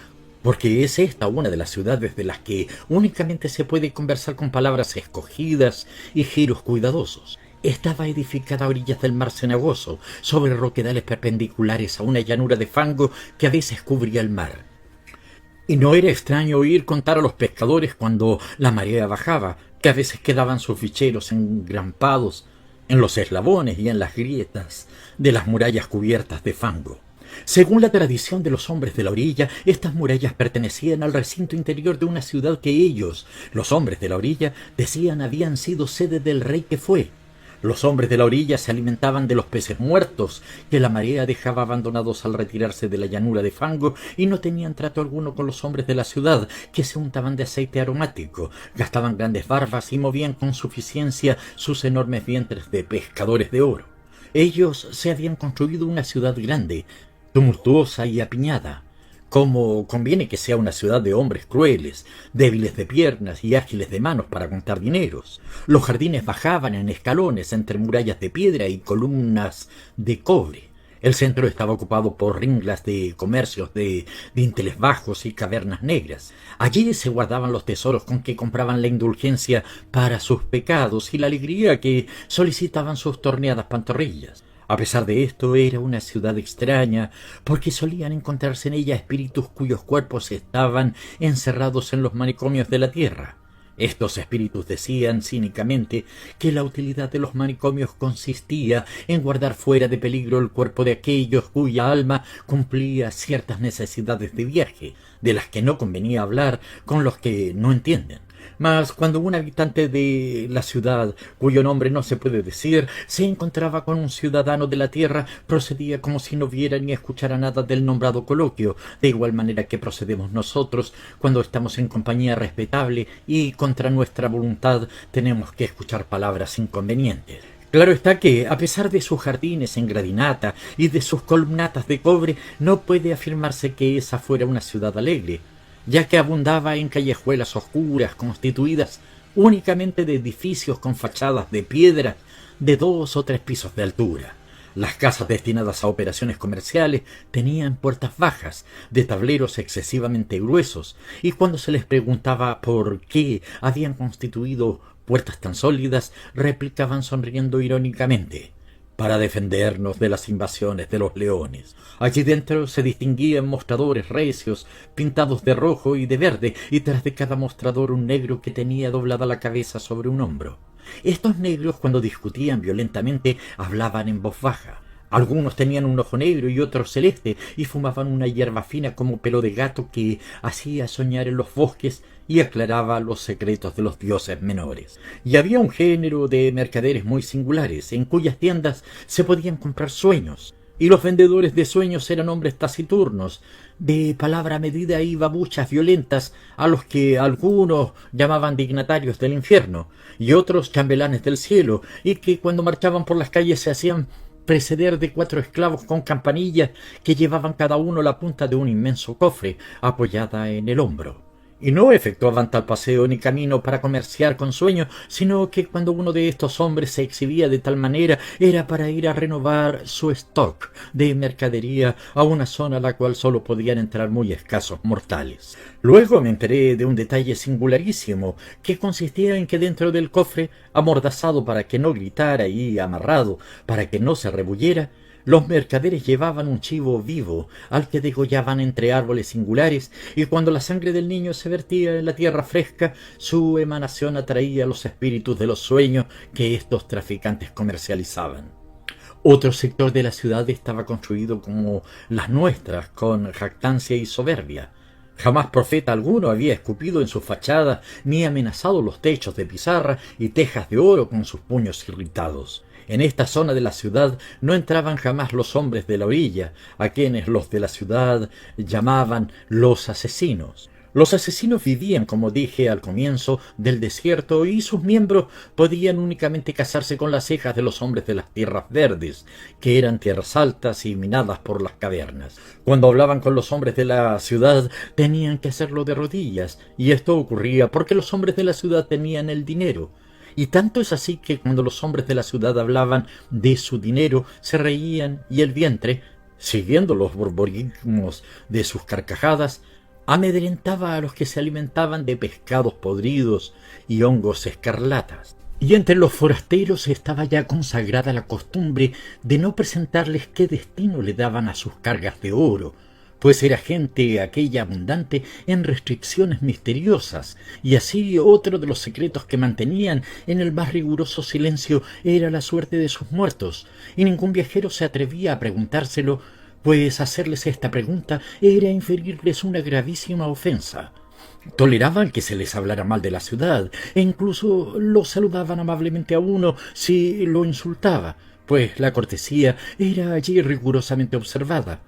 porque es esta una de las ciudades de las que únicamente se puede conversar con palabras escogidas y giros cuidadosos, estaba edificada a orillas del mar cenagoso, sobre roquedales perpendiculares a una llanura de fango que a veces cubría el mar. Y no era extraño oír contar a los pescadores cuando la marea bajaba, que a veces quedaban sus ficheros engrampados en los eslabones y en las grietas de las murallas cubiertas de fango. Según la tradición de los hombres de la orilla, estas murallas pertenecían al recinto interior de una ciudad que ellos, los hombres de la orilla, decían habían sido sede del rey que fue. Los hombres de la orilla se alimentaban de los peces muertos que la marea dejaba abandonados al retirarse de la llanura de fango, y no tenían trato alguno con los hombres de la ciudad, que se untaban de aceite aromático, gastaban grandes barbas y movían con suficiencia sus enormes vientres de pescadores de oro. Ellos se habían construido una ciudad grande, tumultuosa y apiñada, como conviene que sea una ciudad de hombres crueles, débiles de piernas y ágiles de manos para contar dineros. Los jardines bajaban en escalones entre murallas de piedra y columnas de cobre. El centro estaba ocupado por ringlas de comercios de dinteles bajos y cavernas negras. Allí se guardaban los tesoros con que compraban la indulgencia para sus pecados y la alegría que solicitaban sus torneadas pantorrillas. A pesar de esto, era una ciudad extraña, porque solían encontrarse en ella espíritus cuyos cuerpos estaban encerrados en los manicomios de la tierra. Estos espíritus decían cínicamente que la utilidad de los manicomios consistía en guardar fuera de peligro el cuerpo de aquellos cuya alma cumplía ciertas necesidades de viaje, de las que no convenía hablar con los que no entienden. Mas cuando un habitante de la ciudad, cuyo nombre no se puede decir, se encontraba con un ciudadano de la tierra, procedía como si no viera ni escuchara nada del nombrado coloquio, de igual manera que procedemos nosotros cuando estamos en compañía respetable y contra nuestra voluntad tenemos que escuchar palabras inconvenientes. Claro está que, a pesar de sus jardines en gradinata y de sus columnatas de cobre, no puede afirmarse que esa fuera una ciudad alegre, ya que abundaba en callejuelas oscuras constituidas únicamente de edificios con fachadas de piedra de 2 o 3 pisos de altura. Las casas destinadas a operaciones comerciales tenían puertas bajas, de tableros excesivamente gruesos, y cuando se les preguntaba por qué habían constituido puertas tan sólidas, replicaban sonriendo irónicamente: para defendernos de las invasiones de los leones. Allí dentro se distinguían mostradores recios, pintados de rojo y de verde, y tras de cada mostrador un negro que tenía doblada la cabeza sobre un hombro. Estos negros, cuando discutían violentamente, hablaban en voz baja. Algunos tenían un ojo negro y otro celeste, y fumaban una hierba fina como pelo de gato que hacía soñar en los bosques y aclaraba los secretos de los dioses menores. Y había un género de mercaderes muy singulares, en cuyas tiendas se podían comprar sueños, y los vendedores de sueños eran hombres taciturnos, de palabra medida y babuchas violentas, a los que algunos llamaban dignatarios del infierno, y otros chambelanes del cielo, y que cuando marchaban por las calles se hacían preceder de 4 esclavos con campanillas que llevaban cada uno la punta de un inmenso cofre apoyada en el hombro. Y no efectuaban tal paseo ni camino para comerciar con sueño, sino que cuando uno de estos hombres se exhibía de tal manera era para ir a renovar su stock de mercadería a una zona a la cual sólo podían entrar muy escasos mortales. Luego me enteré de un detalle singularísimo, que consistía en que dentro del cofre, amordazado para que no gritara y amarrado para que no se rebulliera, los mercaderes llevaban un chivo vivo, al que degollaban entre árboles singulares, y cuando la sangre del niño se vertía en la tierra fresca, su emanación atraía los espíritus de los sueños que estos traficantes comercializaban. Otro sector de la ciudad estaba construido como las nuestras, con jactancia y soberbia. Jamás profeta alguno había escupido en sus fachadas, ni amenazado los techos de pizarra y tejas de oro con sus puños irritados. En esta zona de la ciudad no entraban jamás los hombres de la orilla, a quienes los de la ciudad llamaban los asesinos. Los asesinos vivían, como dije al comienzo, del desierto, y sus miembros podían únicamente casarse con las cejas de los hombres de las tierras verdes, que eran tierras altas y minadas por las cavernas. Cuando hablaban con los hombres de la ciudad, tenían que hacerlo de rodillas, y esto ocurría porque los hombres de la ciudad tenían el dinero. Y tanto es así que cuando los hombres de la ciudad hablaban de su dinero, se reían, y el vientre, siguiendo los borborismos de sus carcajadas, amedrentaba a los que se alimentaban de pescados podridos y hongos escarlatas. Y entre los forasteros estaba ya consagrada la costumbre de no presentarles qué destino le daban a sus cargas de oro, pues era gente aquella abundante en restricciones misteriosas, y así otro de los secretos que mantenían en el más riguroso silencio era la suerte de sus muertos, y ningún viajero se atrevía a preguntárselo, pues hacerles esta pregunta era inferirles una gravísima ofensa. Toleraban que se les hablara mal de la ciudad e incluso lo saludaban amablemente a uno si lo insultaba, pues la cortesía era allí rigurosamente observada.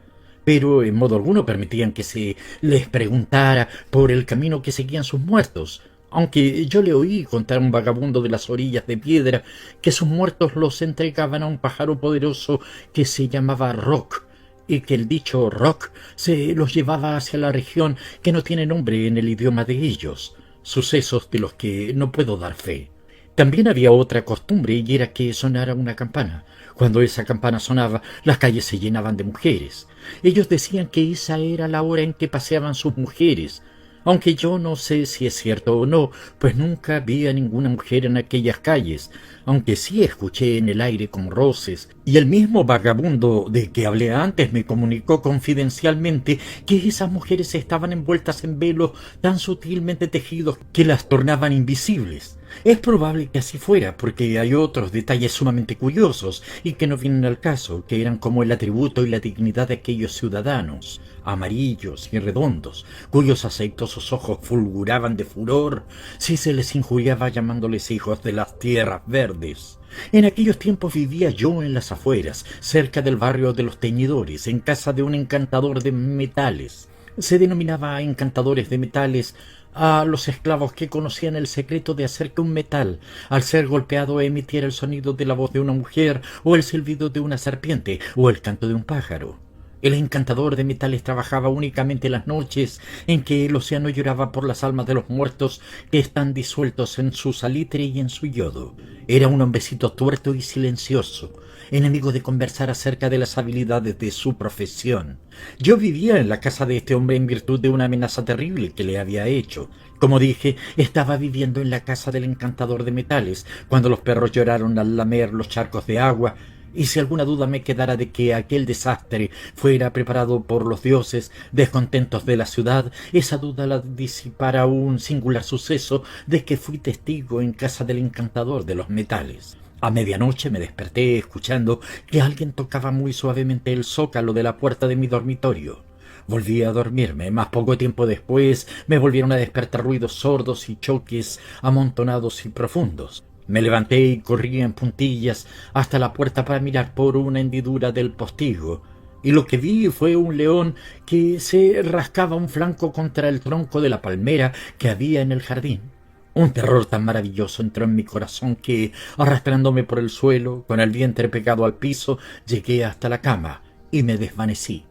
Pero en modo alguno permitían que se les preguntara por el camino que seguían sus muertos, aunque yo le oí contar a un vagabundo de las orillas de piedra que sus muertos los entregaban a un pájaro poderoso que se llamaba Roc, y que el dicho Roc se los llevaba hacia la región que no tiene nombre en el idioma de ellos, sucesos de los que no puedo dar fe. También había otra costumbre y era que sonara una campana. Cuando esa campana sonaba, las calles se llenaban de mujeres. Ellos decían que esa era la hora en que paseaban sus mujeres, aunque yo no sé si es cierto o no, pues nunca vi a ninguna mujer en aquellas calles, aunque sí escuché en el aire como roces, y el mismo vagabundo de que hablé antes me comunicó confidencialmente que esas mujeres estaban envueltas en velos tan sutilmente tejidos que las tornaban invisibles. Es probable que así fuera, porque hay otros detalles sumamente curiosos y que no vienen al caso, que eran como el atributo y la dignidad de aquellos ciudadanos, amarillos y redondos, cuyos aceitosos ojos fulguraban de furor si se les injuriaba llamándoles hijos de las tierras verdes. En aquellos tiempos vivía yo en las afueras, cerca del barrio de los teñidores, en casa de un encantador de metales. Se denominaba encantadores de metales a los esclavos que conocían el secreto de hacer que un metal, al ser golpeado, emitiera el sonido de la voz de una mujer, o el silbido de una serpiente, o el canto de un pájaro. El encantador de metales trabajaba únicamente las noches en que el océano lloraba por las almas de los muertos que están disueltos en su salitre y en su yodo. Era un hombrecito tuerto y silencioso, enemigo de conversar acerca de las habilidades de su profesión. Yo vivía en la casa de este hombre en virtud de una amenaza terrible que le había hecho. Como dije, estaba viviendo en la casa del encantador de metales, cuando los perros lloraron al lamer los charcos de agua, y si alguna duda me quedara de que aquel desastre fuera preparado por los dioses descontentos de la ciudad, esa duda la disipara un singular suceso de que fui testigo en casa del encantador de los metales. A medianoche me desperté escuchando que alguien tocaba muy suavemente el zócalo de la puerta de mi dormitorio. Volví a dormirme, mas poco tiempo después me volvieron a despertar ruidos sordos y choques amontonados y profundos. Me levanté y corrí en puntillas hasta la puerta para mirar por una hendidura del postigo, y lo que vi fue un león que se rascaba un flanco contra el tronco de la palmera que había en el jardín. Un terror tan maravilloso entró en mi corazón que, arrastrándome por el suelo, con el vientre pegado al piso, llegué hasta la cama y me desvanecí.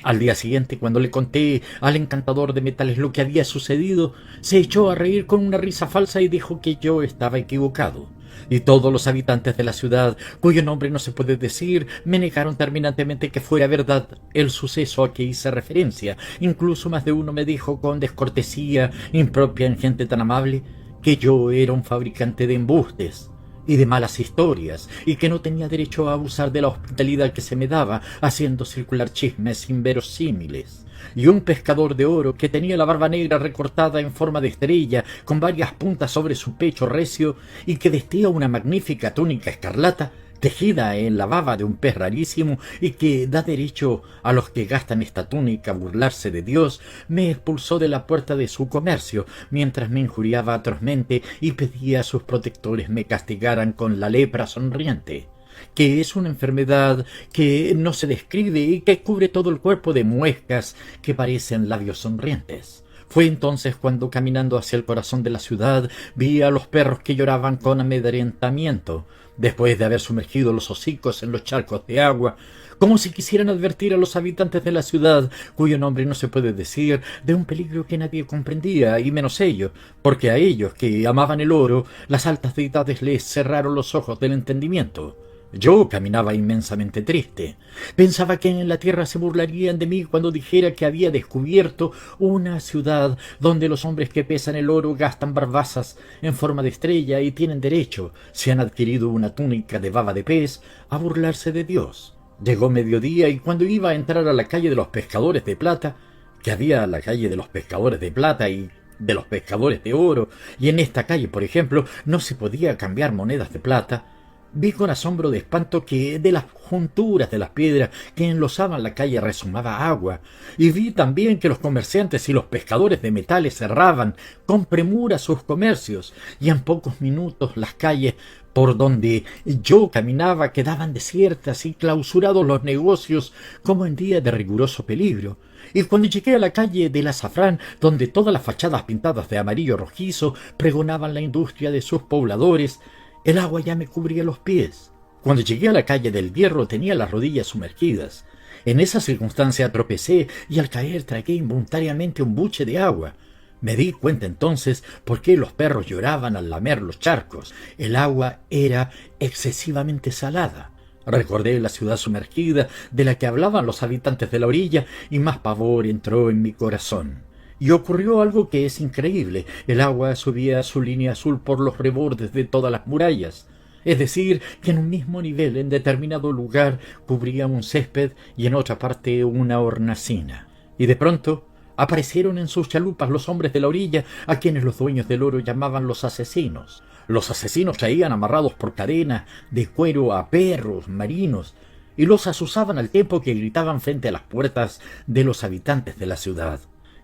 Al día siguiente, cuando le conté al encantador de metales lo que había sucedido, se echó a reír con una risa falsa y dijo que yo estaba equivocado. Y todos los habitantes de la ciudad, cuyo nombre no se puede decir, me negaron terminantemente que fuera verdad el suceso a que hice referencia. Incluso más de uno me dijo con descortesía impropia en gente tan amable que yo era un fabricante de embustes y de malas historias, y que no tenía derecho a abusar de la hospitalidad que se me daba, haciendo circular chismes inverosímiles. Y un pescador de oro, que tenía la barba negra recortada en forma de estrella, con varias puntas sobre su pecho recio, y que vestía una magnífica túnica escarlata, tejida en la baba de un pez rarísimo y que da derecho a los que gastan esta túnica a burlarse de Dios, me expulsó de la puerta de su comercio, mientras me injuriaba atrozmente y pedía a sus protectores me castigaran con la lepra sonriente, que es una enfermedad que no se describe y que cubre todo el cuerpo de muescas que parecen labios sonrientes. Fue entonces cuando, caminando hacia el corazón de la ciudad, vi a los perros que lloraban con amedrentamiento, después de haber sumergido los hocicos en los charcos de agua, como si quisieran advertir a los habitantes de la ciudad, cuyo nombre no se puede decir, de un peligro que nadie comprendía, y menos ellos, porque a ellos, que amaban el oro, las altas deidades les cerraron los ojos del entendimiento. Yo caminaba inmensamente triste. Pensaba que en la tierra se burlarían de mí cuando dijera que había descubierto una ciudad donde los hombres que pesan el oro gastan barbazas en forma de estrella y tienen derecho, si han adquirido una túnica de baba de pez, a burlarse de Dios. Llegó mediodía y cuando iba a entrar a la calle de los pescadores de plata, que había la calle de los pescadores de plata y de los pescadores de oro, y en esta calle, por ejemplo, no se podía cambiar monedas de plata, Vi con asombro de espanto que de las junturas de las piedras que enlosaban la calle resumaba agua, y vi también que los comerciantes y los pescadores de metales cerraban con premura sus comercios, y en pocos minutos las calles por donde yo caminaba quedaban desiertas y clausurados los negocios como en día de riguroso peligro. Y cuando llegué a la calle del Azafrán, donde todas las fachadas pintadas de amarillo rojizo pregonaban la industria de sus pobladores, el agua ya me cubría los pies. Cuando llegué a la calle del Hierro tenía las rodillas sumergidas. En esa circunstancia tropecé y al caer tragué involuntariamente un buche de agua. Me di cuenta entonces por qué los perros lloraban al lamer los charcos. El agua era excesivamente salada. Recordé la ciudad sumergida de la que hablaban los habitantes de la orilla y más pavor entró en mi corazón. Y ocurrió algo que es increíble. El agua subía su línea azul por los rebordes de todas las murallas. Es decir, que en un mismo nivel, en determinado lugar, cubría un césped y en otra parte una hornacina. Y de pronto aparecieron en sus chalupas los hombres de la orilla, a quienes los dueños del oro llamaban los asesinos. Los asesinos traían amarrados por cadenas de cuero a perros marinos, y los azuzaban al tiempo que gritaban frente a las puertas de los habitantes de la ciudad.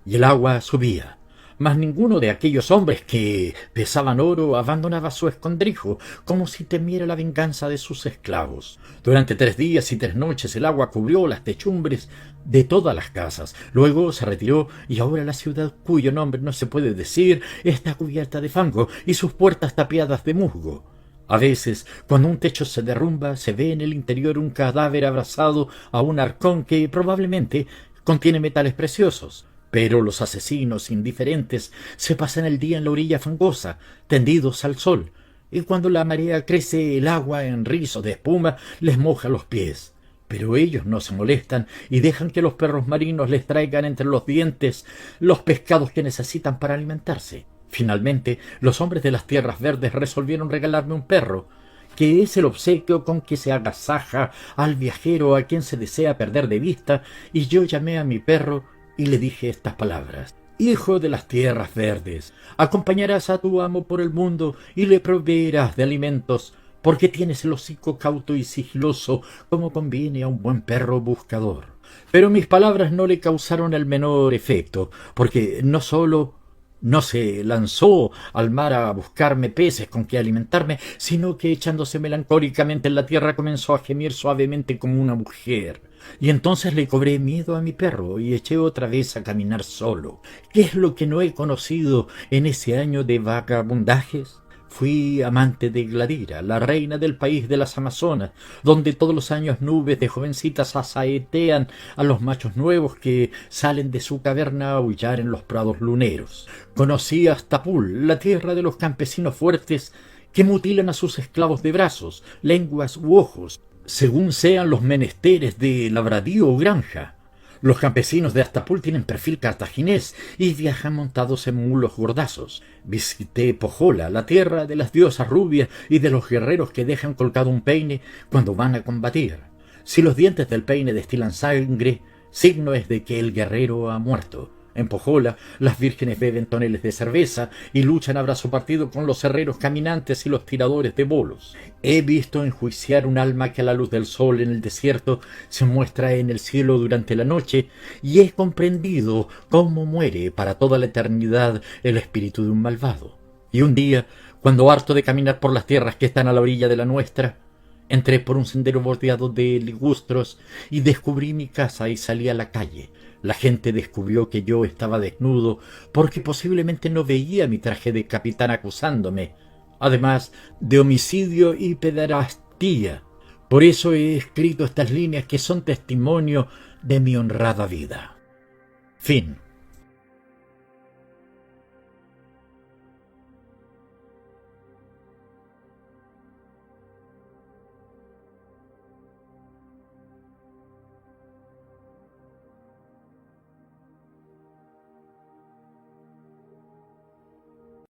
Y el agua subía, mas ninguno de aquellos hombres que pesaban oro abandonaba su escondrijo, como si temiera la venganza de sus esclavos. Durante 3 días y 3 noches el agua cubrió las techumbres de todas las casas. Luego se retiró y ahora la ciudad, cuyo nombre no se puede decir, está cubierta de fango y sus puertas tapiadas de musgo. A veces, cuando un techo se derrumba, se ve en el interior un cadáver abrazado a un arcón que probablemente contiene metales preciosos. Pero los asesinos indiferentes se pasan el día en la orilla fangosa, tendidos al sol, y cuando la marea crece el agua en rizos de espuma les moja los pies. Pero ellos no se molestan y dejan que los perros marinos les traigan entre los dientes los pescados que necesitan para alimentarse. Finalmente, los hombres de las tierras verdes resolvieron regalarme un perro, que es el obsequio con que se agasaja al viajero a quien se desea perder de vista, y yo llamé a mi perro y le dije estas palabras: «Hijo de las tierras verdes, acompañarás a tu amo por el mundo y le proveerás de alimentos, porque tienes el hocico cauto y sigiloso, como conviene a un buen perro buscador». Pero mis palabras no le causaron el menor efecto, porque no sólo no se lanzó al mar a buscarme peces con que alimentarme, sino que echándose melancólicamente en la tierra comenzó a gemir suavemente como una mujer. Y entonces le cobré miedo a mi perro y eché otra vez a caminar solo. ¿Qué es lo que no he conocido en ese año de vagabundajes? Fui amante de Gladira, la reina del país de las Amazonas, donde todos los años nubes de jovencitas asaetean a los machos nuevos que salen de su caverna a aullar en los prados luneros. Conocí a Astapul, la tierra de los campesinos fuertes que mutilan a sus esclavos de brazos, lenguas u ojos, según sean los menesteres de labradío o granja. Los campesinos de Astapul tienen perfil cartaginés y viajan montados en mulos gordazos. Visité Pojola, la tierra de las diosas rubias y de los guerreros que dejan colgado un peine cuando van a combatir. Si los dientes del peine destilan sangre, signo es de que el guerrero ha muerto. En Pojola, las vírgenes beben toneles de cerveza y luchan a brazo partido con los herreros caminantes y los tiradores de bolos. He visto enjuiciar un alma que a la luz del sol en el desierto se muestra en el cielo durante la noche, y he comprendido cómo muere para toda la eternidad el espíritu de un malvado. Y un día, cuando harto de caminar por las tierras que están a la orilla de la nuestra, entré por un sendero bordeado de ligustros y descubrí mi casa y salí a la calle. La gente descubrió que yo estaba desnudo porque posiblemente no veía mi traje de capitán acusándome, además de homicidio y pederastía. Por eso he escrito estas líneas que son testimonio de mi honrada vida. Fin.